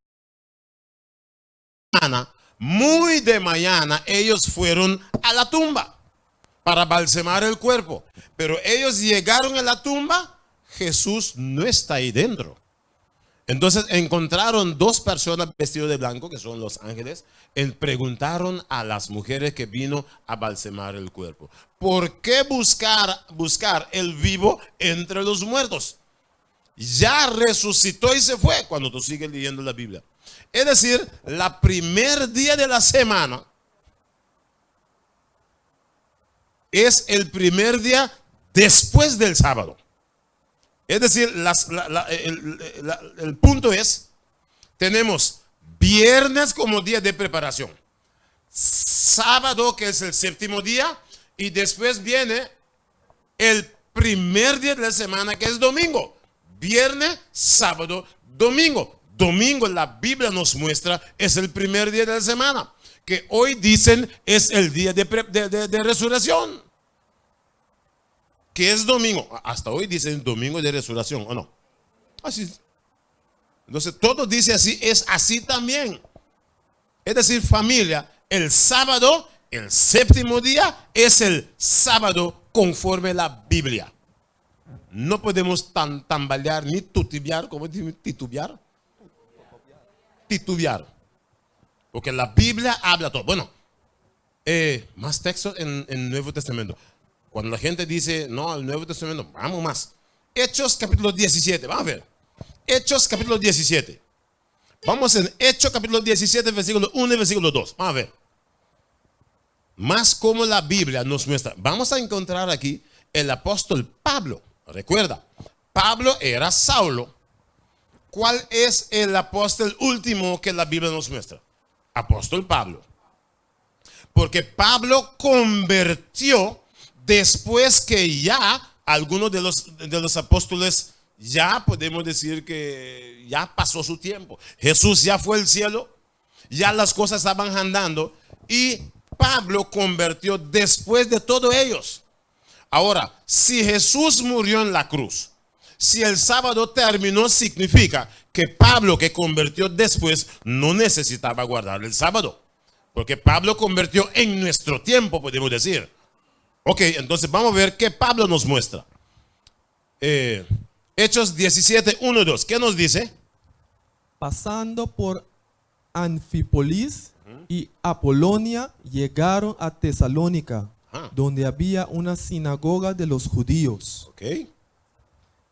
muy de mañana ellos fueron a la tumba para balsamar el cuerpo. Pero ellos llegaron a la tumba, Jesús no está ahí dentro. Entonces encontraron dos personas vestidas de blanco, que son los ángeles, y preguntaron a las mujeres que vino a balsamar el cuerpo, ¿por qué buscar el vivo entre los muertos? Ya resucitó y se fue, cuando tú sigues leyendo la Biblia. Es decir, la primer día de la semana es el primer día después del sábado. Es decir, el punto es, tenemos viernes como día de preparación, sábado que es el séptimo día, y después viene el primer día de la semana que es domingo. Viernes, sábado, domingo. Domingo la Biblia nos muestra es el primer día de la semana, que hoy dicen es el día de resurrección. ¿Qué es domingo? Hasta hoy dicen domingo de resurrección, ¿o no? Así. Entonces todo dice así, es así también. Es decir, familia, el sábado, el séptimo día, es el sábado conforme la Biblia. No podemos tambalear ni titubear, ¿cómo titubear? Titubear. Porque la Biblia habla todo. Bueno, más textos en el Nuevo Testamento. Cuando la gente dice, no, el Nuevo Testamento, vamos más. Hechos capítulo 17, vamos a ver. Hechos capítulo 17. Vamos en Hechos capítulo 17, versículo 1 y versículo 2. Vamos a ver. Más como la Biblia nos muestra. Vamos a encontrar aquí el apóstol Pablo. Recuerda, Pablo era Saulo. ¿Cuál es el apóstol último que la Biblia nos muestra? Apóstol Pablo. Porque Pablo convirtió después que ya algunos de los apóstoles ya podemos decir que ya pasó su tiempo. Jesús ya fue al cielo, ya las cosas estaban andando y Pablo convirtió después de todos ellos. Ahora, si Jesús murió en la cruz, si el sábado terminó, significa que Pablo, que convirtió después, no necesitaba guardar el sábado. Porque Pablo convirtió en nuestro tiempo, podemos decir. Ok, entonces vamos a ver qué Pablo nos muestra. Hechos 17, 1, 2. ¿Qué nos dice? Pasando por Anfípolis y Apolonia, llegaron a Tesalónica, donde había una sinagoga de los judíos. Ok.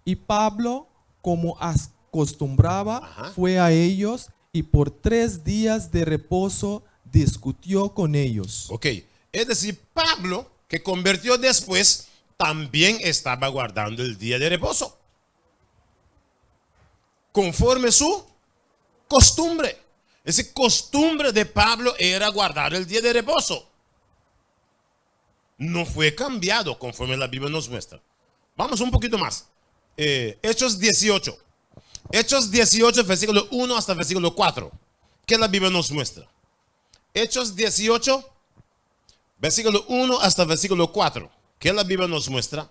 Y Pablo, como acostumbraba, Ajá. fue a ellos y por 3 días de reposo discutió con ellos. Ok. Es decir, Pablo, que convirtió después, también estaba guardando el día de reposo. Conforme su costumbre. Esa costumbre de Pablo era guardar el día de reposo. No fue cambiado conforme la Biblia nos muestra. Vamos un poquito más. Hechos 18. Hechos 18, versículo 1 hasta versículo 4. ¿Qué la Biblia nos muestra? Hechos 18, versículo 1 hasta versículo 4. ¿Qué la Biblia nos muestra?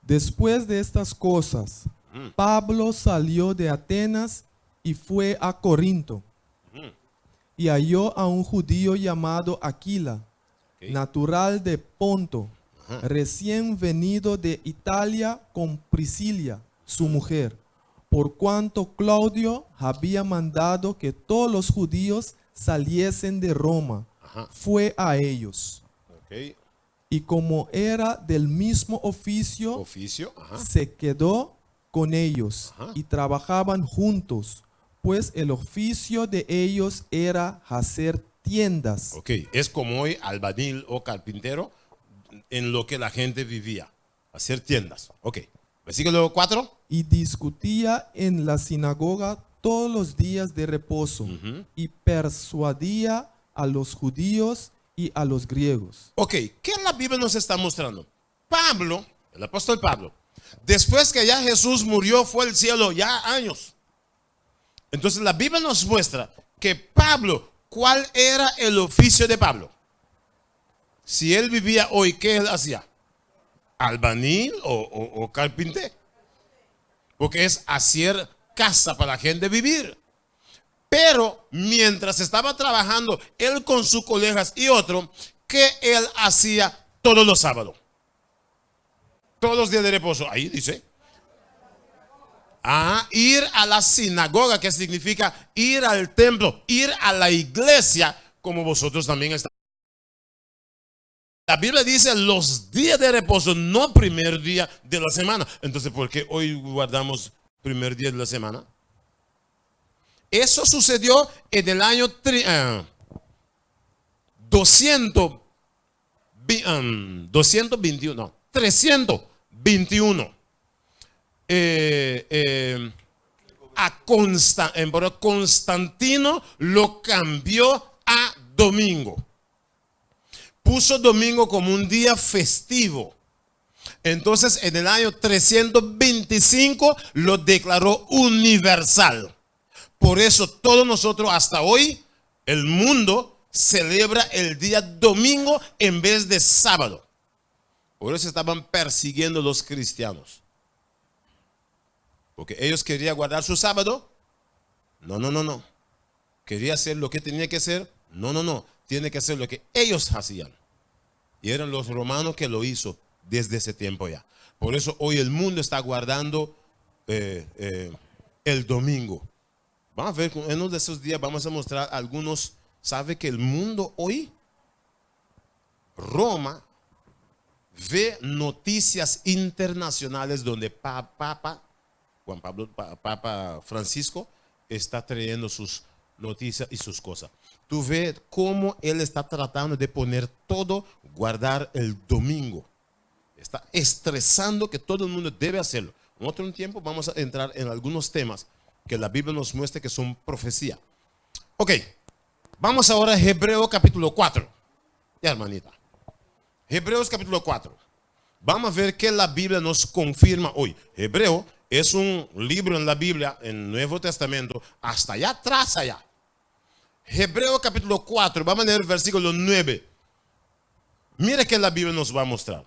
Después de estas cosas, Pablo salió de Atenas y fue a Corinto. Y halló a un judío llamado Aquila, Ok. natural de Ponto, recién venido de Italia con Priscila, su mujer, por cuanto Claudio había mandado que todos los judíos saliesen de Roma. Ajá. Fue a ellos. Ok. Y como era del mismo oficio, Oficio. Ajá. se quedó con ellos Ajá. y trabajaban juntos, pues el oficio de ellos era hacer tiendas. Ok. Es como hoy albañil o carpintero en lo que la gente vivía. Hacer tiendas. Ok. Versículo 4. Y discutía en la sinagoga todos los días de reposo y persuadía a los judíos y a los griegos. Ok, ¿qué la Biblia nos está mostrando? Pablo, el apóstol Pablo, después que ya Jesús murió, fue al cielo ya años. Entonces la Biblia nos muestra que Pablo, ¿cuál era el oficio de Pablo? Si él vivía hoy, ¿qué él hacía? ¿Albañil o carpintero? Porque es hacer casa para la gente vivir. Pero mientras estaba trabajando él con sus colegas y otro, ¿qué él hacía todos los sábados? Todos los días de reposo. Ahí dice. Ir a la sinagoga, que significa ir al templo, ir a la iglesia, como vosotros también estáis. La Biblia dice los días de reposo, no primer día de la semana. Entonces, ¿por qué hoy guardamos primer día de la semana? Eso sucedió en el año 321. Constantino lo cambió a domingo. Puso domingo como un día festivo. Entonces, en el año 325 lo declaró universal. Por eso todos nosotros hasta hoy, el mundo celebra el día domingo en vez de sábado. Por eso estaban persiguiendo los cristianos. Porque ellos querían guardar su sábado. No. Quería hacer lo que tenía que hacer. No. Tiene que hacer lo que ellos hacían. Y eran los romanos que lo hizo desde ese tiempo ya. Por eso hoy el mundo está guardando el domingo. Vamos a ver, en uno de esos días vamos a mostrar algunos. ¿Sabe que el mundo hoy, Roma, ve noticias internacionales donde Papa Francisco está trayendo sus noticias y sus cosas? Tú ves cómo él está tratando de poner todo, guardar el domingo. Está estresando que todo el mundo debe hacerlo. En otro tiempo vamos a entrar en algunos temas que la Biblia nos muestra que son profecía. Ok, vamos ahora a Hebreos capítulo 4. Ya, hermanita. Hebreos capítulo 4. Vamos a ver qué la Biblia nos confirma hoy. Hebreo es un libro en la Biblia, en el Nuevo Testamento, hasta allá atrás allá. Hebreo capítulo 4, vamos a leer el versículo 9. Mire que la Biblia nos va a mostrar.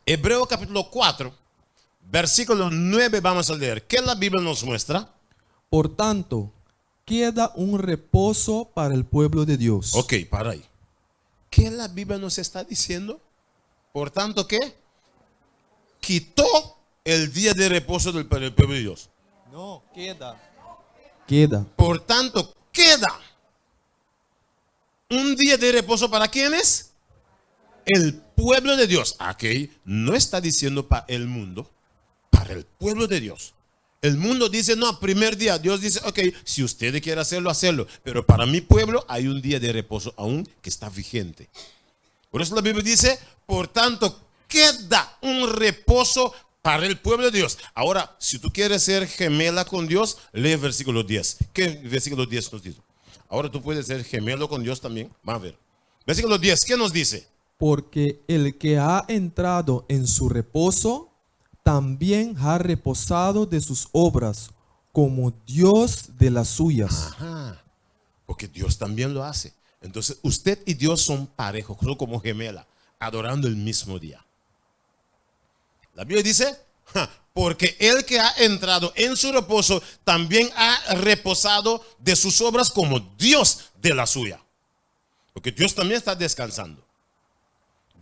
Hebreo capítulo 4, versículo 9 vamos a leer. ¿Qué la Biblia nos muestra? Por tanto, queda un reposo para el pueblo de Dios. Ok, para ahí. ¿Qué la Biblia nos está diciendo? Por tanto, ¿qué? Quitó el día de reposo para el pueblo de Dios. No, queda. Queda. Por tanto, queda un día de reposo para ¿quiénes? El pueblo de Dios. Aquí no está diciendo para el mundo, para el pueblo de Dios. El mundo dice, no, primer día. Dios dice, ok, si usted quiere hacerlo, hacerlo. Pero para mi pueblo hay un día de reposo aún que está vigente. Por eso la Biblia dice, por tanto, queda un reposo para el pueblo de Dios. Ahora, si tú quieres ser gemela con Dios, lee versículo 10. ¿Qué versículo 10 nos dice? Ahora tú puedes ser gemelo con Dios también. Vamos a ver. Versículo 10, ¿qué nos dice? Porque el que ha entrado en su reposo, también ha reposado de sus obras, como Dios de las suyas. Ajá. Porque Dios también lo hace. Entonces, usted y Dios son parejos, son como gemela, adorando el mismo día. La Biblia dice, porque el que ha entrado en su reposo, también ha reposado de sus obras como Dios de la suya. Porque Dios también está descansando.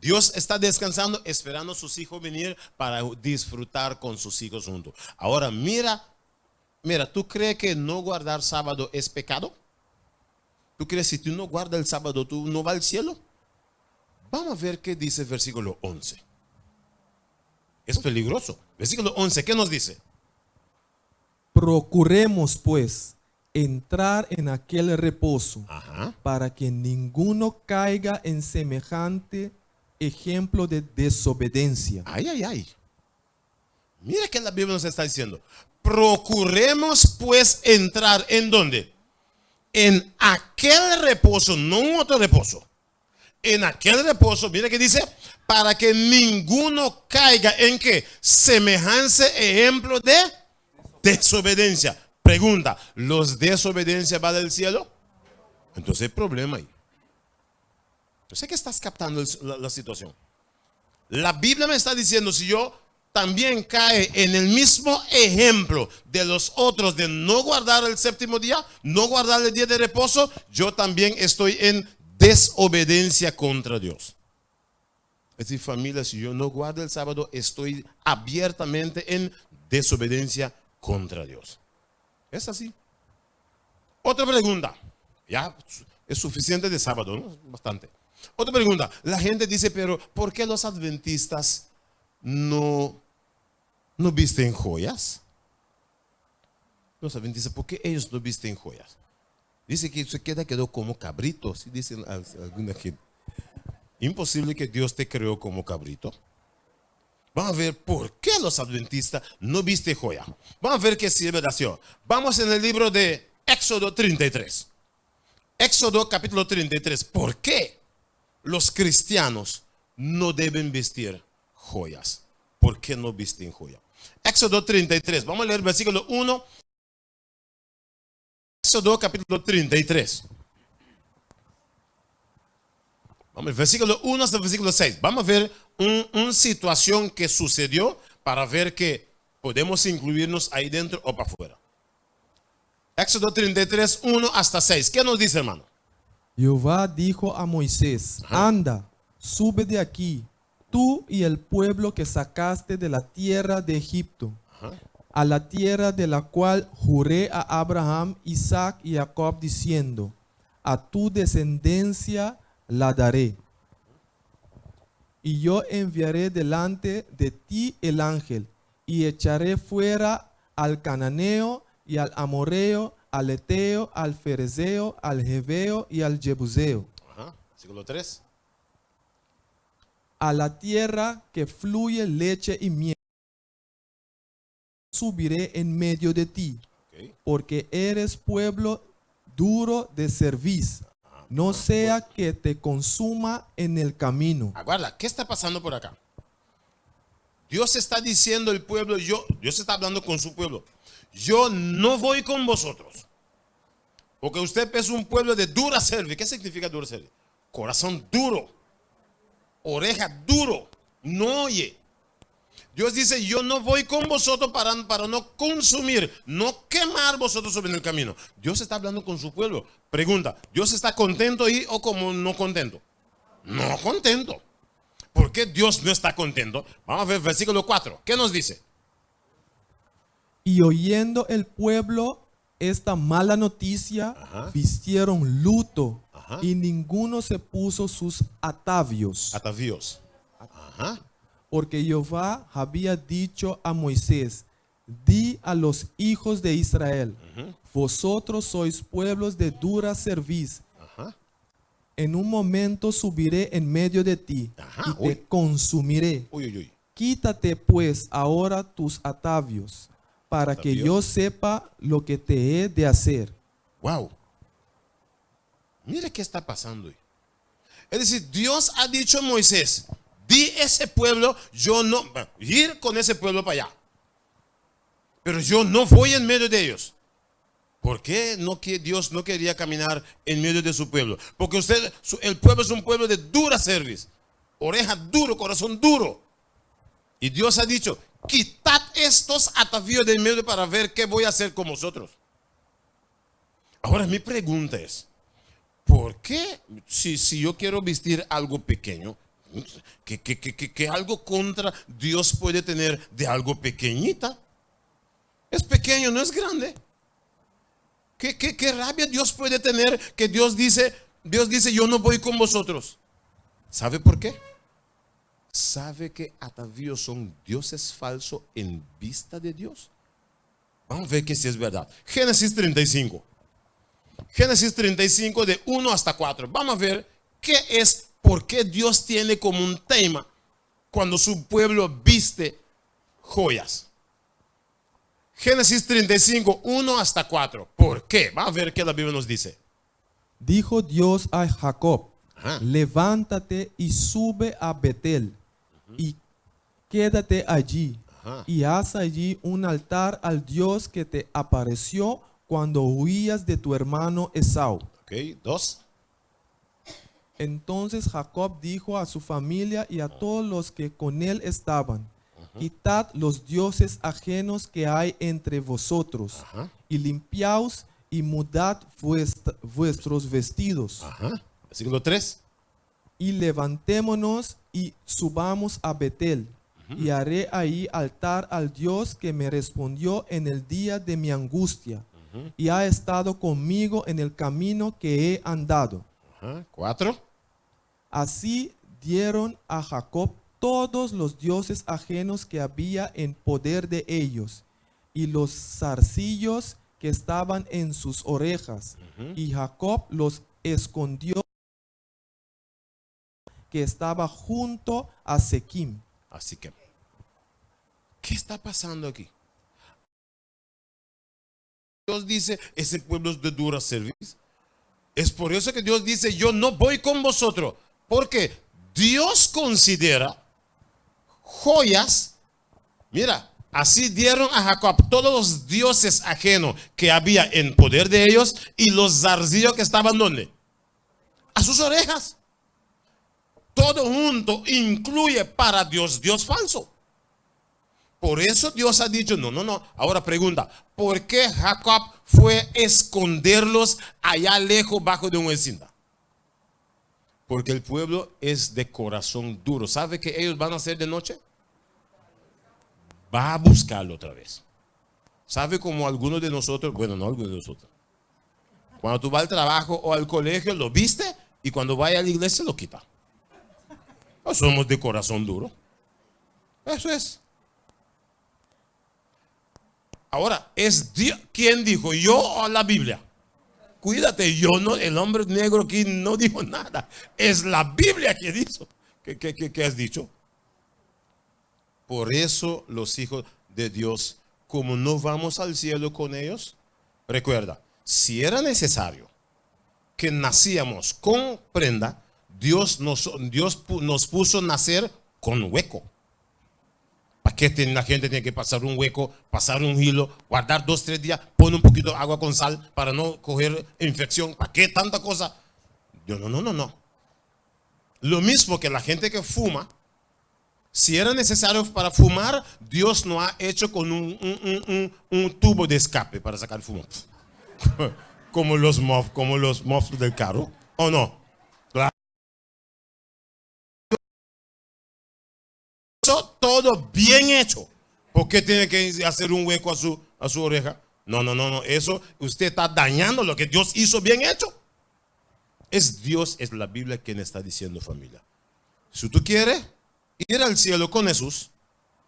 Dios está descansando, esperando a sus hijos venir para disfrutar con sus hijos juntos. Ahora, mira, ¿tú crees que no guardar sábado es pecado? ¿Tú crees que si tú no guardas el sábado, tú no vas al cielo? Vamos a ver qué dice el versículo 11. Es peligroso. Versículo 11, ¿qué nos dice? Procuremos, pues, entrar en aquel reposo, Ajá. para que ninguno caiga en semejante ejemplo de desobediencia. Ay, ay, ay. Mira que la Biblia nos está diciendo. Procuremos pues entrar ¿en dónde? En aquel reposo, no un otro reposo. En aquel reposo, mira que dice, para que ninguno caiga en qué? Semejante ejemplo de desobediencia. Pregunta, ¿los desobediencia van del cielo? Entonces hay problema ahí. Yo sé que estás captando la situación. La Biblia me está diciendo, si yo también cae en el mismo ejemplo de los otros de no guardar el séptimo día, no guardar el día de reposo, yo también estoy en desobediencia contra Dios. Es decir, familia, si yo no guardo el sábado, estoy abiertamente en desobediencia contra Dios. Es así. Otra pregunta. Ya es suficiente de sábado, ¿no? Bastante. Otra pregunta. La gente dice, pero ¿por qué los adventistas no visten joyas? Los adventistas, ¿por qué ellos no visten joyas? Dice que se quedó como cabrito. ¿Sí? Dicen alguna gente. Imposible que Dios te creó como cabrito. Vamos a ver por qué los adventistas no visten joya. Vamos a ver qué celebración. Vamos en el libro de Éxodo 33. Éxodo capítulo 33. ¿Por qué los cristianos no deben vestir joyas? ¿Por qué no visten joya? Éxodo 33. Vamos a leer versículo 1. Éxodo capítulo 33. Vamos, versículo 1 hasta el versículo 6. Vamos a ver una situación que sucedió para ver que podemos incluirnos ahí dentro o para afuera. Éxodo 33, 1 hasta 6. ¿Qué nos dice, hermano? Jehová dijo a Moisés, Ajá. anda, sube de aquí, tú y el pueblo que sacaste de la tierra de Egipto, Ajá. a la tierra de la cual juré a Abraham, Isaac y Jacob, diciendo, a tu descendencia la daré. Y yo enviaré delante de ti el ángel, y echaré fuera al cananeo y al amorreo, al eteo, al ferezeo, al jebeo y al jebuseo, Ajá. Versículo 3. a la tierra que fluye leche y miel. Subiré en medio de ti, Okay. porque eres pueblo duro de cerviz, no sea que te consuma en el camino. Aguarda, ¿qué está pasando por acá? Dios está diciendo al pueblo, Dios está hablando con su pueblo. Yo no voy con vosotros. Porque usted es un pueblo de dura cerviz. ¿Qué significa dura cerviz? Corazón duro. Oreja duro. No oye. Dios dice, yo no voy con vosotros para no consumir, no quemar vosotros sobre el camino. Dios está hablando con su pueblo. Pregunta, ¿Dios está contento ahí o como no contento? No contento. ¿Por qué Dios no está contento? Vamos a ver versículo 4. ¿Qué nos dice? Y oyendo el pueblo esta mala noticia, Ajá. vistieron luto, Ajá. y ninguno se puso sus atavios. Atavíos. Ajá. Porque Jehová había dicho a Moisés, di a los hijos de Israel, vosotros sois pueblos de dura cerviz. Ajá. En un momento subiré en medio de ti Ajá, y te consumiré. Uy, uy, uy. Quítate pues ahora tus atavios, para que ¿Atavíos? yo sepa lo que te he de hacer. Wow. Mire qué está pasando hoy. Es decir, Dios ha dicho a Moisés, di ese pueblo, yo no, ir con ese pueblo para allá. Pero yo no voy en medio de ellos. ¿Por qué Dios no quería caminar en medio de su pueblo? Porque el pueblo es un pueblo de dura cerviz. Oreja duro, corazón duro. Y Dios ha dicho, quitad estos atavíos del medio para ver qué voy a hacer con vosotros. Ahora mi pregunta es, ¿por qué si yo quiero vestir algo pequeño, que algo contra Dios puede tener de algo pequeñita? Es pequeño, no es grande. ¿Qué rabia Dios puede tener que Dios dice, yo no voy con vosotros? ¿Sabe por qué? ¿Sabe que atavíos son dioses falsos en vista de Dios? Vamos a ver que si es verdad. Génesis 35. Génesis 35 de 1 hasta 4. Vamos a ver por qué Dios tiene como un tema cuando su pueblo viste joyas. Génesis 35, 1 hasta 4. ¿Por qué? Vamos a ver qué la Biblia nos dice. Dijo Dios a Jacob, Ajá. levántate y sube a Betel, y quédate allí, Ajá. y haz allí un altar al Dios que te apareció cuando huías de tu hermano Esau. Ok, 2. Entonces Jacob dijo a su familia y a todos los que con él estaban, quitad los dioses ajenos que hay entre vosotros, Ajá. y limpiaos y mudad vuestros vestidos, Ajá. Versículo 3. y levantémonos y subamos a Betel, y haré ahí altar al Dios que me respondió en el día de mi angustia, y ha estado conmigo en el camino que he andado. Ajá. 4. Así dieron a Jacob todos los dioses ajenos que había en poder de ellos, y los zarcillos que estaban en sus orejas, y Jacob los escondió que estaba junto a Sequim. Así que, ¿qué está pasando aquí? Dios dice, ese pueblo es de dura cerviz. Es por eso que Dios dice, yo no voy con vosotros. Porque Dios considera joyas. Mira, así dieron a Jacob todos los dioses ajenos que había en poder de ellos y los zarcillos que estaban ¿dónde? A sus orejas. Todo junto incluye para Dios falso. Por eso Dios ha dicho, no. Ahora pregunta, ¿por qué Jacob fue a esconderlos allá lejos bajo de una encina? Porque el pueblo es de corazón duro. ¿Sabe que ellos van a hacer de noche? Va a buscarlo otra vez. ¿Sabe como algunos de nosotros? Bueno, no algunos de nosotros. Cuando tú vas al trabajo o al colegio, lo viste y cuando vaya a la iglesia lo quita. No somos de corazón duro. Eso es. Ahora, ¿es Dios quien dijo? ¿Yo o la Biblia? Cuídate, yo no, el hombre negro aquí no dijo nada. Es la Biblia que dijo. ¿Qué has dicho? Por eso los hijos de Dios, como no vamos al cielo con ellos, recuerda, si era necesario que nacíamos con prenda, Dios nos puso nacer con hueco. ¿Para qué la gente tiene que pasar un hueco, pasar un hilo, guardar 2, 3 días, poner un poquito de agua con sal para no coger infección? ¿Para qué tanta cosa? Yo no. Lo mismo que la gente que fuma, si era necesario para fumar, Dios no ha hecho con un tubo de escape para sacar el fumo. como los muffs del carro, ¿o no? Claro. Eso todo bien hecho. ¿Por qué tiene que hacer un hueco a su oreja? No. Eso usted está dañando lo que Dios hizo bien hecho. Es Dios, es la Biblia quien está diciendo, familia. Si tú quieres ir al cielo con Jesús,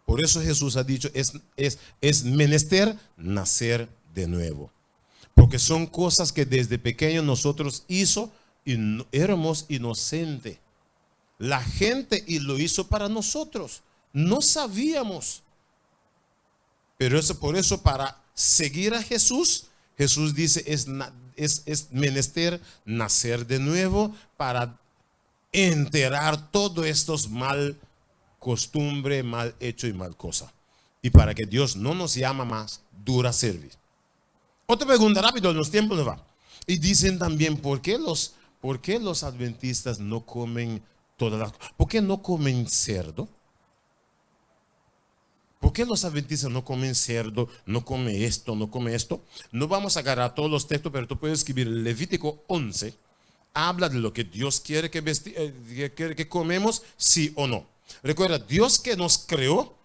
por eso Jesús ha dicho, es menester nacer de nuevo. Porque son cosas que desde pequeños nosotros hizo y éramos inocentes. La gente y lo hizo para nosotros. No sabíamos. Pero por eso para seguir a Jesús, Jesús dice es menester nacer de nuevo para enterar todos estos mal costumbre, mal hecho y mal cosa. Y para que Dios no nos llama más dura servir. Otra pregunta rápido, en los tiempos nos va. Y dicen también, ¿por qué los adventistas no comen todas las cosas? ¿Por qué no comen cerdo? ¿Por qué los adventistas no comen cerdo, no comen esto, no comen esto? No vamos a agarrar todos los textos, pero tú puedes escribir Levítico 11. Habla de lo que Dios quiere que comemos, sí o no. Recuerda, Dios que nos creó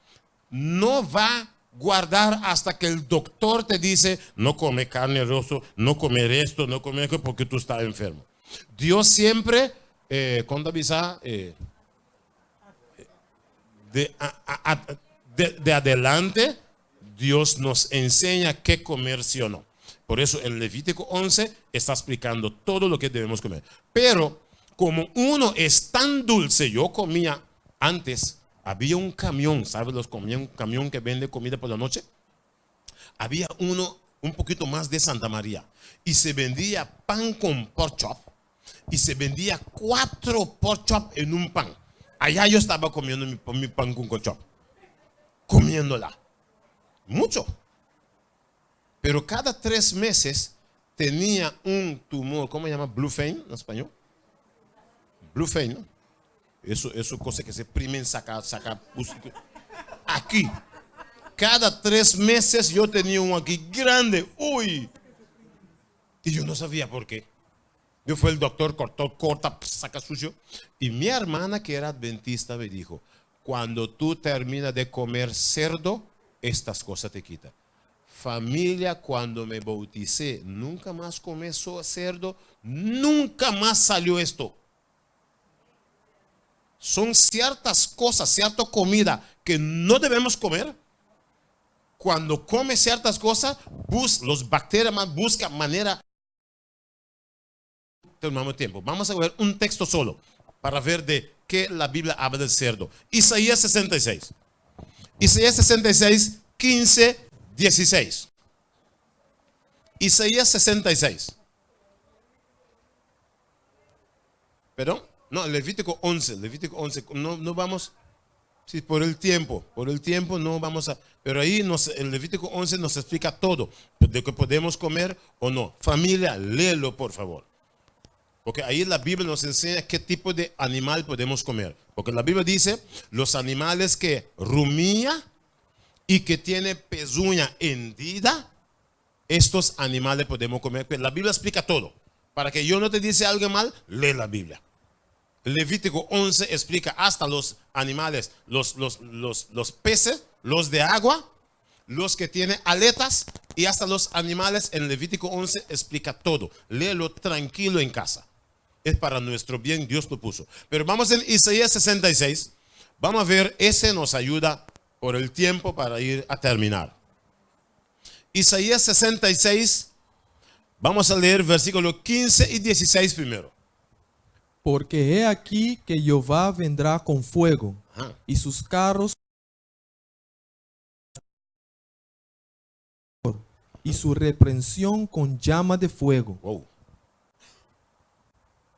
no va a guardar hasta que el doctor te dice no come carne rosa, no comer esto, no comer esto porque tú estás enfermo. Dios siempre, cuando avisa, de adelante, Dios nos enseña qué comer sí o no. Por eso en Levítico 11 está explicando todo lo que debemos comer. Pero como uno es tan dulce, yo comía antes, había un camión, ¿sabes? Un camión que vende comida por la noche. Había uno un poquito más de Santa María y se vendía pan con pork chop y se vendía 4 pork chop en un pan. Allá yo estaba comiendo mi pan con pork chop, comiéndola mucho. Pero cada 3 meses tenía un tumor, ¿cómo se llama? Blue vein en español. Blue vein, ¿no? Eso cosa que se primen, saca. Aquí. Cada 3 meses yo tenía uno aquí grande. Uy. Y yo no sabía por qué. Yo fui el doctor, corta, saca sucio. Y mi hermana que era adventista me dijo, cuando tú terminas de comer cerdo, estas cosas te quitan. Familia, cuando me bauticé, nunca más comí cerdo, nunca más salió esto. Son ciertas cosas, cierta comida que no debemos comer. Cuando come ciertas cosas, los bacterias buscan manera. Tomamos tiempo. Vamos a ver un texto solo para ver de qué la Biblia habla del cerdo. Isaías 66. Isaías 66, 15, 16. Isaías 66. ¿Perdón? No, Levítico 11. Levítico 11. No vamos. Sí, por el tiempo no vamos a. Pero ahí el Levítico 11 nos explica todo. De que podemos comer o no. Familia, léelo por favor. Porque ahí la Biblia nos enseña qué tipo de animal podemos comer. Porque la Biblia dice, los animales que rumía y que tiene pezuña hendida, estos animales podemos comer. Pero la Biblia explica todo. Para que yo no te dice algo mal, lee la Biblia. Levítico 11 explica hasta los animales, los peces, los de agua, los que tienen aletas y hasta los animales. En Levítico 11 explica todo. Léelo tranquilo en casa. Es para nuestro bien, Dios lo puso. Pero vamos en Isaías 66. Vamos a ver, ese nos ayuda por el tiempo para ir a terminar. Isaías 66, vamos a leer versículos 15 y 16 primero. Porque he aquí que Jehová vendrá con fuego, y sus carros y su reprensión con llama de fuego. Wow.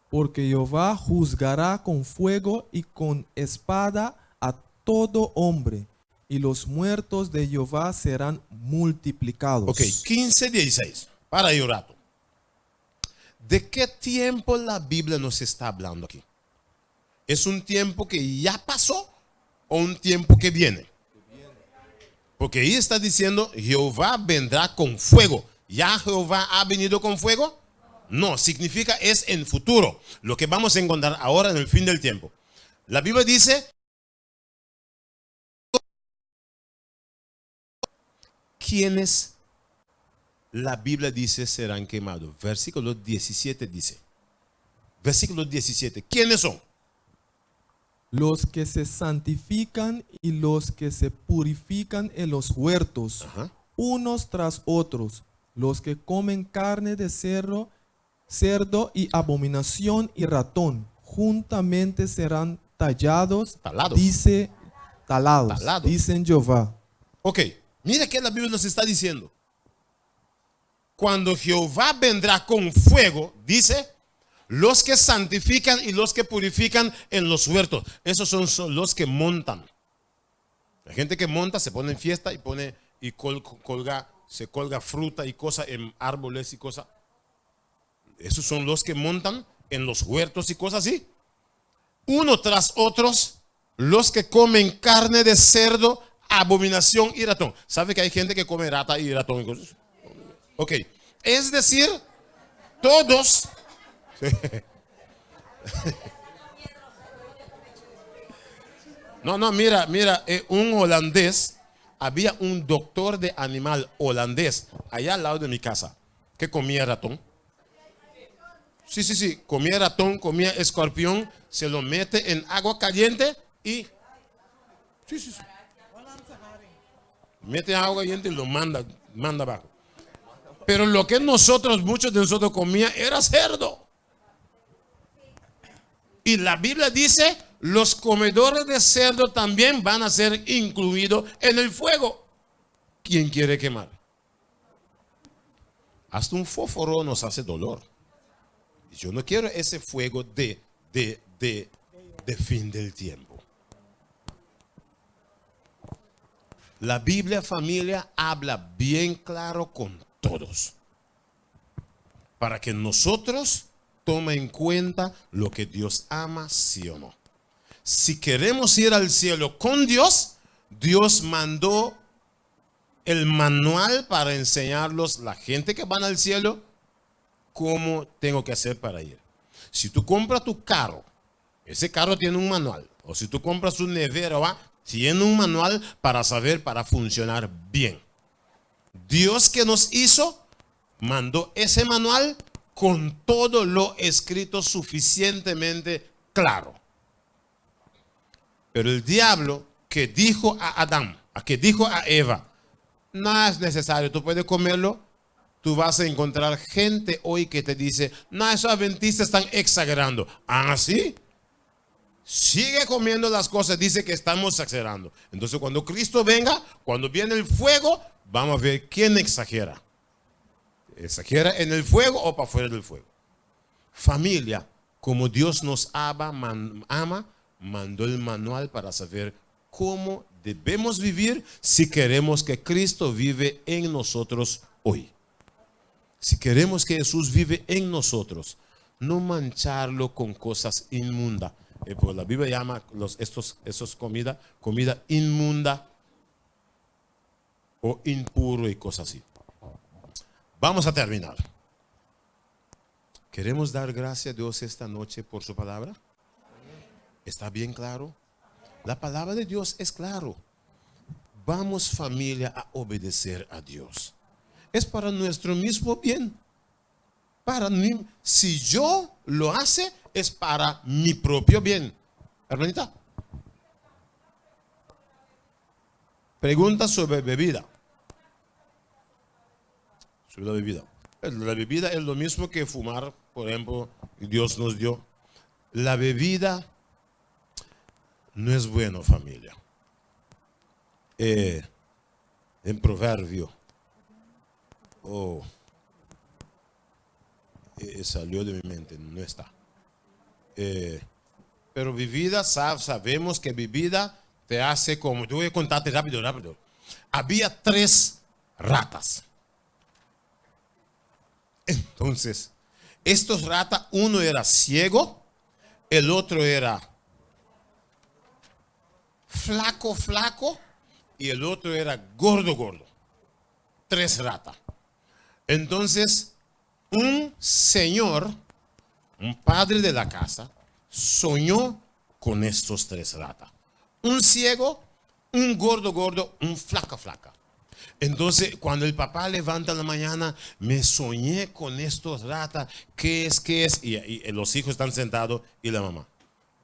Porque Jehová juzgará con fuego y con espada a todo hombre, y los muertos de Jehová serán multiplicados. Ok, 15:16. Para ahí un rato. ¿De qué tiempo la Biblia nos está hablando aquí? ¿Es un tiempo que ya pasó o un tiempo que viene? Porque ahí está diciendo, Jehová vendrá con fuego. ¿Ya Jehová ha venido con fuego? No, significa es en futuro. Lo que vamos a encontrar ahora en el fin del tiempo. La Biblia dice, ¿quiénes la Biblia dice serán quemados? Versículo 17 dice. Versículo 17. ¿Quiénes son? Los que se santifican y los que se purifican en los huertos, Ajá. unos tras otros, los que comen carne de cerdo y abominación y ratón, juntamente serán tallados, Talados. talados, dicen Jehová. Ok, mira que la Biblia nos está diciendo. Cuando Jehová vendrá con fuego, dice, los que santifican y los que purifican en los huertos. Esos son los que montan. La gente que monta se pone en fiesta y pone y se colga fruta y cosas en árboles y cosas. Esos son los que montan en los huertos y cosas así. Uno tras otros, los que comen carne de cerdo, abominación y ratón. ¿Sabe que hay gente que come rata y ratón y cosas? Ok, es decir, todos. No, mira, un holandés, había un doctor de animal holandés allá al lado de mi casa que comía ratón. Sí, comía ratón, comía escorpión, se lo mete en agua caliente y sí. Mete agua caliente y lo manda abajo. Pero lo que muchos de nosotros comía era cerdo. Y la Biblia dice, los comedores de cerdo también van a ser incluidos en el fuego. ¿Quién quiere quemar? Hasta un fósforo nos hace dolor. Yo no quiero ese fuego de fin del tiempo. La Biblia, familia, habla bien claro con todos. Para que nosotros tome en cuenta lo que Dios ama, sí o no. Si queremos ir al cielo con Dios, Dios mandó el manual para enseñarlos, la gente que van al cielo, cómo tengo que hacer para ir. Si tú compras tu carro, ese carro tiene un manual. O si tú compras un nevera, tiene un manual para saber, para funcionar bien. Dios que nos hizo, mandó ese manual con todo lo escrito suficientemente claro. Pero el diablo que dijo a Adán, que dijo a Eva, no es necesario, tú puedes comerlo. Tú vas a encontrar gente hoy que te dice, no, esos adventistas están exagerando. ¿Ah, sí? Sigue comiendo las cosas, dice que estamos exagerando. Entonces cuando Cristo venga, cuando viene el fuego, vamos a ver quién exagera. ¿Exagera en el fuego o para fuera del fuego? Familia, como Dios nos ama, mandó el manual para saber cómo debemos vivir si queremos que Cristo vive en nosotros hoy. Si queremos que Jesús vive en nosotros, no mancharlo con cosas inmundas. Porque la Biblia llama esos comida inmunda o impuro y cosas así. Vamos a terminar. ¿Queremos dar gracias a Dios esta noche por su palabra? ¿Está bien claro? La palabra de Dios es claro. Vamos, familia, a obedecer a Dios. Es para nuestro mismo bien. Para mí, si yo lo hace, es para mi propio bien. Hermanita. Pregunta sobre bebida. Sobre la bebida. La bebida es lo mismo que fumar, por ejemplo, Dios nos dio. La bebida no es bueno, familia. En proverbio. Salió de mi mente, no está. Pero bebida, sabemos que bebida te hace como, yo voy a contarte rápido. Había 3 ratas. Entonces, estos ratas, uno era ciego, el otro era flaco y el otro era gordo. 3 ratas. Entonces, un señor, un padre de la casa, soñó con estos 3 ratas. Un ciego, un gordo, un flaca. Entonces, cuando el papá levanta en la mañana, me soñé con estos ratas, ¿qué es? Y los hijos están sentados y la mamá.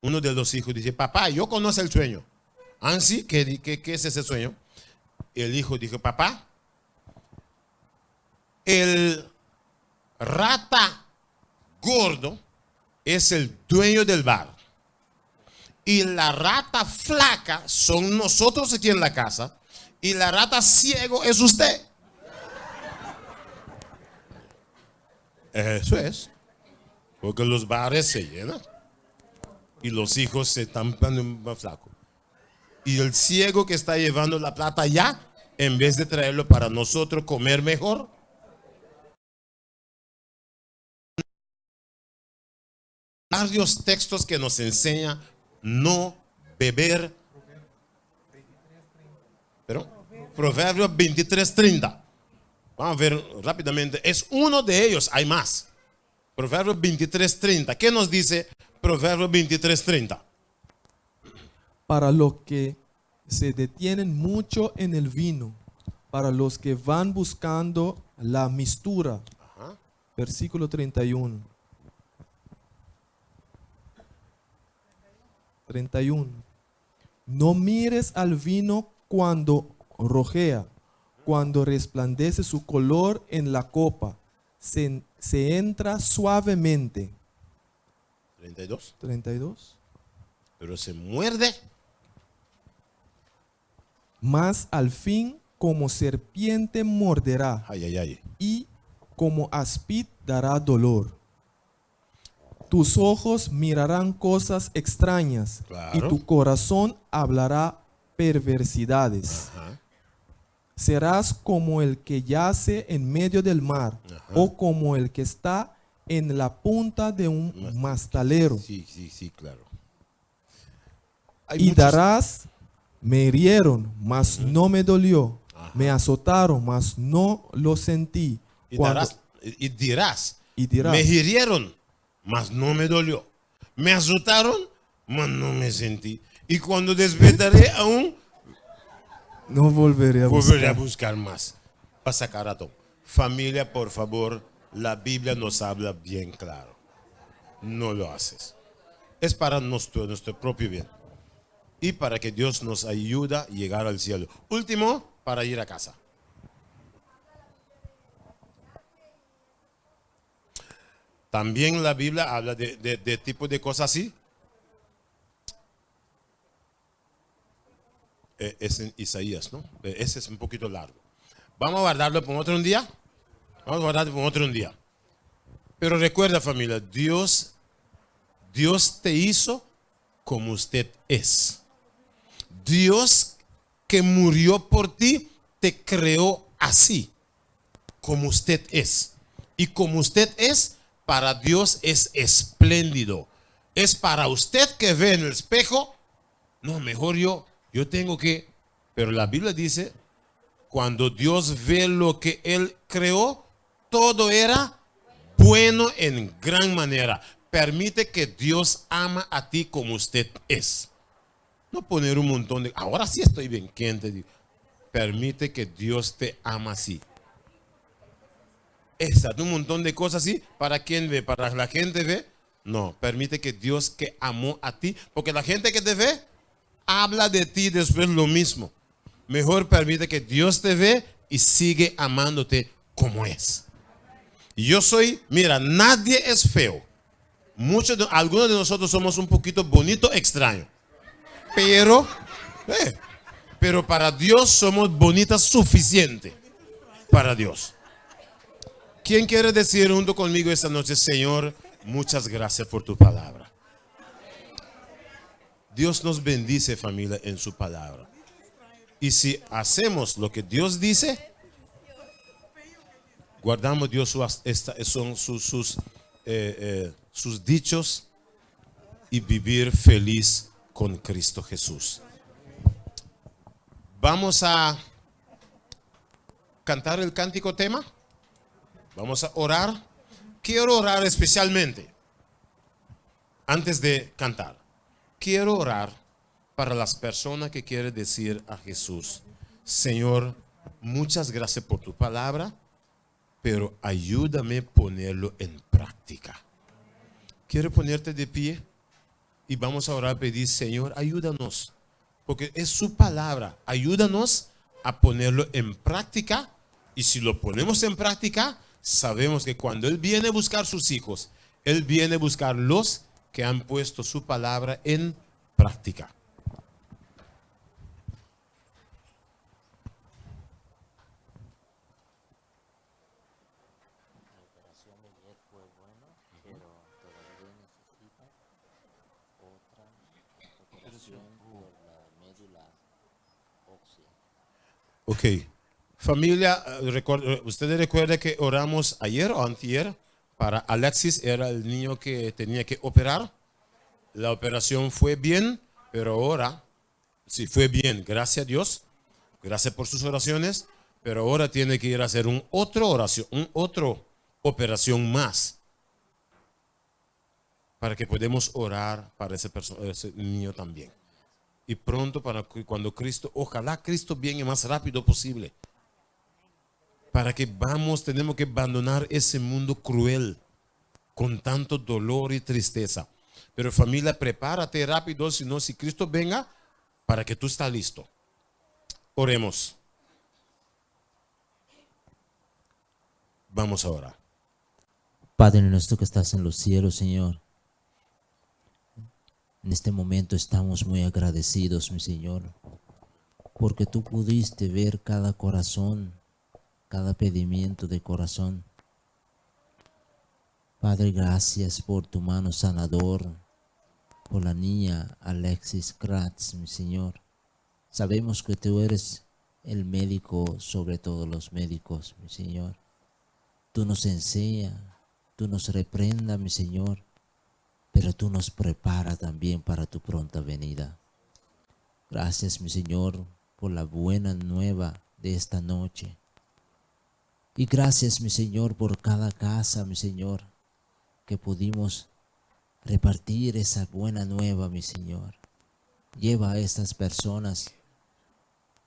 Uno de los hijos dice, papá, yo conozco el sueño. ¿Ah, sí? ¿Qué es ese sueño? El hijo dijo, papá, el rata gordo es el dueño del bar. Y la rata flaca son nosotros aquí en la casa. Y la rata ciego es usted. Eso es. Porque los bares se llenan. Y los hijos se están poniendo más flacos. Y el ciego que está llevando la plata ya, en vez de traerlo para nosotros comer mejor. Varios textos que nos enseñan no beber. Pero Proverbios 23:30. Vamos a ver rápidamente. Es uno de ellos, hay más. Proverbios 23:30. ¿Qué nos dice Proverbios 23:30? Para los que se detienen mucho en el vino, para los que van buscando la mistura. Ajá. Versículo 31. 31. No mires al vino cuando rojea, cuando resplandece su color en la copa, se entra suavemente. 32. 32. Pero se muerde. Mas al fin como serpiente morderá Ay. y como áspid dará dolor. Tus ojos mirarán cosas extrañas Claro. y tu corazón hablará perversidades. Ajá. Serás como el que yace en medio del mar, Ajá. o como el que está en la punta de un mastalero. Sí, claro. Hay Y muchos- darás, me hirieron, mas no me dolió. Ajá. Me azotaron, mas no lo sentí. y, Cuando- darás- y dirás, y dirás, me hirieron, mas no me dolió. Me azotaron, mas no me sentí. Y cuando despertaré aún, no volveré a volveré a buscar. buscar más. Para sacar a todo. Familia, por favor, la Biblia nos habla bien claro. No lo haces. Es para nuestro propio bien. Y para que Dios nos ayude a llegar al cielo. Último, para ir a casa. También la Biblia habla de tipo de cosas así. Es en Isaías, ¿no? Ese es un poquito largo. Vamos a guardarlo para otro día. Vamos a guardarlo para otro día. Pero recuerda, familia, Dios te hizo como usted es. Dios que murió por ti te creó así, como usted es. Y como usted es, para Dios es espléndido. Es para usted que ve en el espejo, no, mejor yo tengo que. Pero la Biblia dice, cuando Dios ve lo que Él creó, todo era bueno en gran manera. Permite que Dios ama a ti como usted es. No poner un montón de, ahora sí estoy bien. ¿Quién te dijo? Permite que Dios te ama así. Exacto, un montón de cosas así. ¿Para quién ve? ¿Para la gente ve? No, permite que Dios que amó a ti. Porque la gente que te ve, habla de ti después lo mismo. Mejor permite que Dios te ve y sigue amándote como es. Yo soy, mira, nadie es feo. Algunos de nosotros somos un poquito bonito, extraño. Pero para Dios somos bonitas suficiente. Para Dios. ¿Quién quiere decir junto conmigo esta noche, Señor, muchas gracias por tu palabra? Dios nos bendice, familia, en su palabra. Y si hacemos lo que Dios dice, guardamos Dios son sus dichos y vivir feliz con Cristo Jesús. Vamos a cantar el cántico tema. Vamos a orar. Quiero orar especialmente antes de cantar. Quiero orar para las personas que quieren decir a Jesús: Señor, muchas gracias por tu palabra, pero ayúdame a ponerlo en práctica. Quiero ponerte de pie y vamos a orar, pedir: Señor, ayúdanos, porque es su palabra. Ayúdanos a ponerlo en práctica, y si lo ponemos en práctica, sabemos que cuando Él viene a buscar sus hijos, Él viene a buscar los que han puesto su palabra en práctica. Ok, familia, ustedes recuerdan que oramos ayer o antier para Alexis, era el niño que tenía que operar. La operación fue bien, pero ahora, sí fue bien, gracias a Dios, gracias por sus oraciones, pero ahora tiene que ir a hacer otra operación más, para que podamos orar para ese niño también. Y pronto, para cuando Cristo, ojalá Cristo venga más rápido posible. Para que tenemos que abandonar ese mundo cruel, con tanto dolor y tristeza. Pero familia, prepárate rápido, si Cristo venga, para que tú estés listo. Oremos. Vamos a orar. Padre nuestro que estás en los cielos, Señor. En este momento estamos muy agradecidos, mi Señor, porque tú pudiste ver cada corazón, cada pedimiento de corazón. Padre, gracias por tu mano sanador, por la niña Alexis Kratz, mi Señor. Sabemos que tú eres el médico sobre todos los médicos, mi Señor. Tú nos enseñas, tú nos reprendas, mi Señor, pero tú nos preparas también para tu pronta venida. Gracias, mi Señor, por la buena nueva de esta noche. Y gracias, mi Señor, por cada casa, mi Señor, que pudimos repartir esa buena nueva, mi Señor. Lleva a estas personas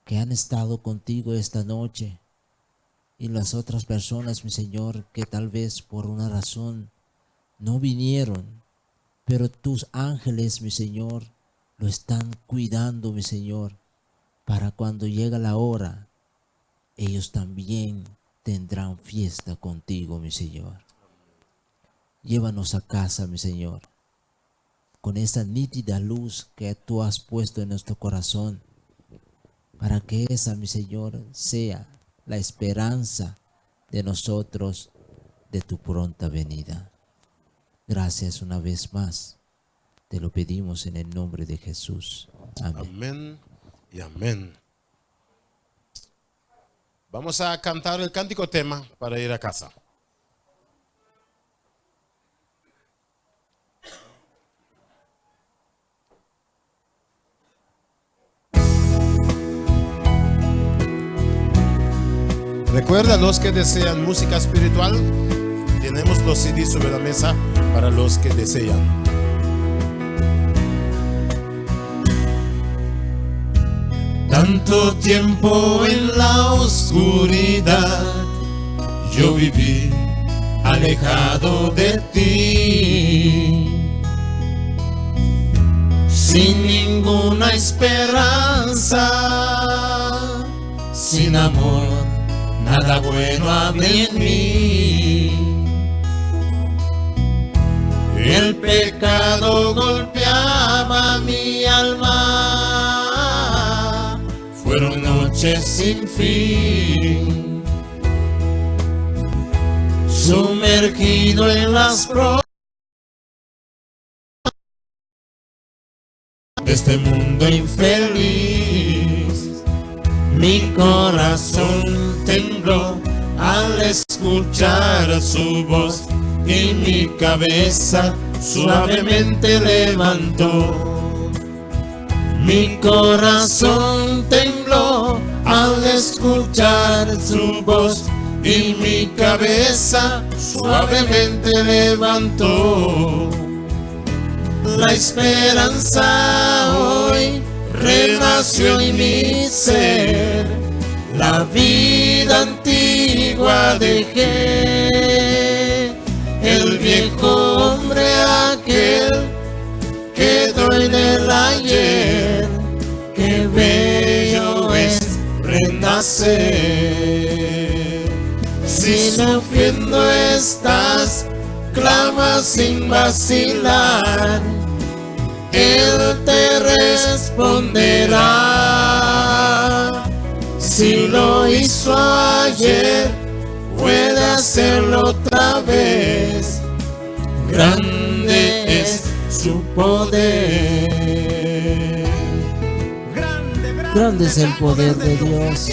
que han estado contigo esta noche y las otras personas, mi Señor, que tal vez por una razón no vinieron, pero tus ángeles, mi Señor, lo están cuidando, mi Señor, para cuando llega la hora, ellos también tendrán fiesta contigo, mi Señor. Llévanos a casa, mi Señor, con esa nítida luz que tú has puesto en nuestro corazón, para que esa, mi Señor, sea la esperanza de nosotros de tu pronta venida. Gracias una vez más. Te lo pedimos en el nombre de Jesús. Amén. Amén y amén. Vamos a cantar el cántico tema para ir a casa. Recuerda, los que desean música espiritual, tenemos los CDs sobre la mesa para los que desean. Tanto tiempo en la oscuridad yo viví alejado de ti, sin ninguna esperanza, sin amor, nada bueno había en mí. El pecado golpeaba mi alma, fueron noches sin fin, sumergido en las pruebas, de este mundo infeliz. Mi corazón tembló al escuchar su voz y mi cabeza suavemente levantó. Mi corazón tembló al escuchar su voz y mi cabeza suavemente levantó. La esperanza hoy renació en mi ser, la vida antigua dejé, el viejo hombre aquel quedó en el ayer, qué bello es renacer. Si sufriendo estás, clama sin vacilar, Él te responderá. Si lo hizo ayer, puede hacerlo otra vez. Grande es su poder. Grande es el poder de Dios.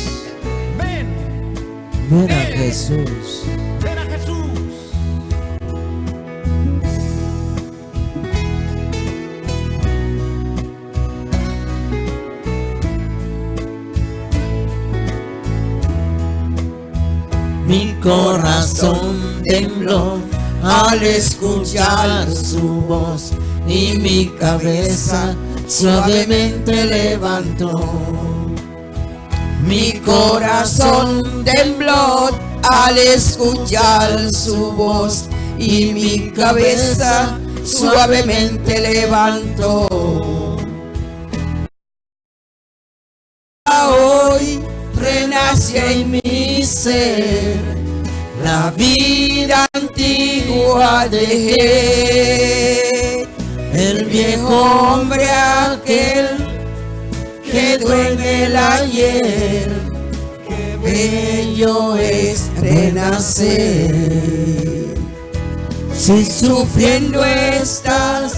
Ven a Jesús. Mi corazón tembló al escuchar su voz y mi cabeza suavemente levantó. Mi corazón tembló al escuchar su voz y mi cabeza suavemente levantó. Hoy renació en mi ser, la vida antigua dejé, el viejo hombre aquel quedó en el ayer, qué bello es renacer. Si sufriendo estás,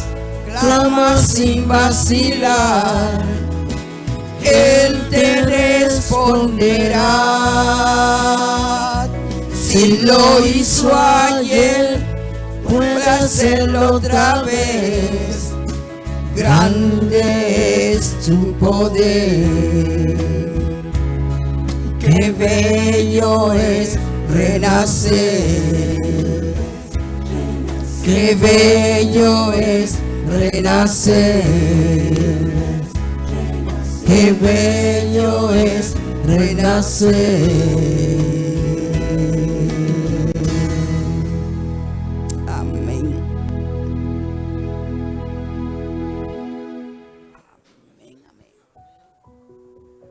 clama sin vacilar, Él te responderá. Si lo hizo ayer, puede hacerlo otra vez. Grande es tu poder. Qué bello es renacer. Qué bello es renacer. Qué bello es renacer.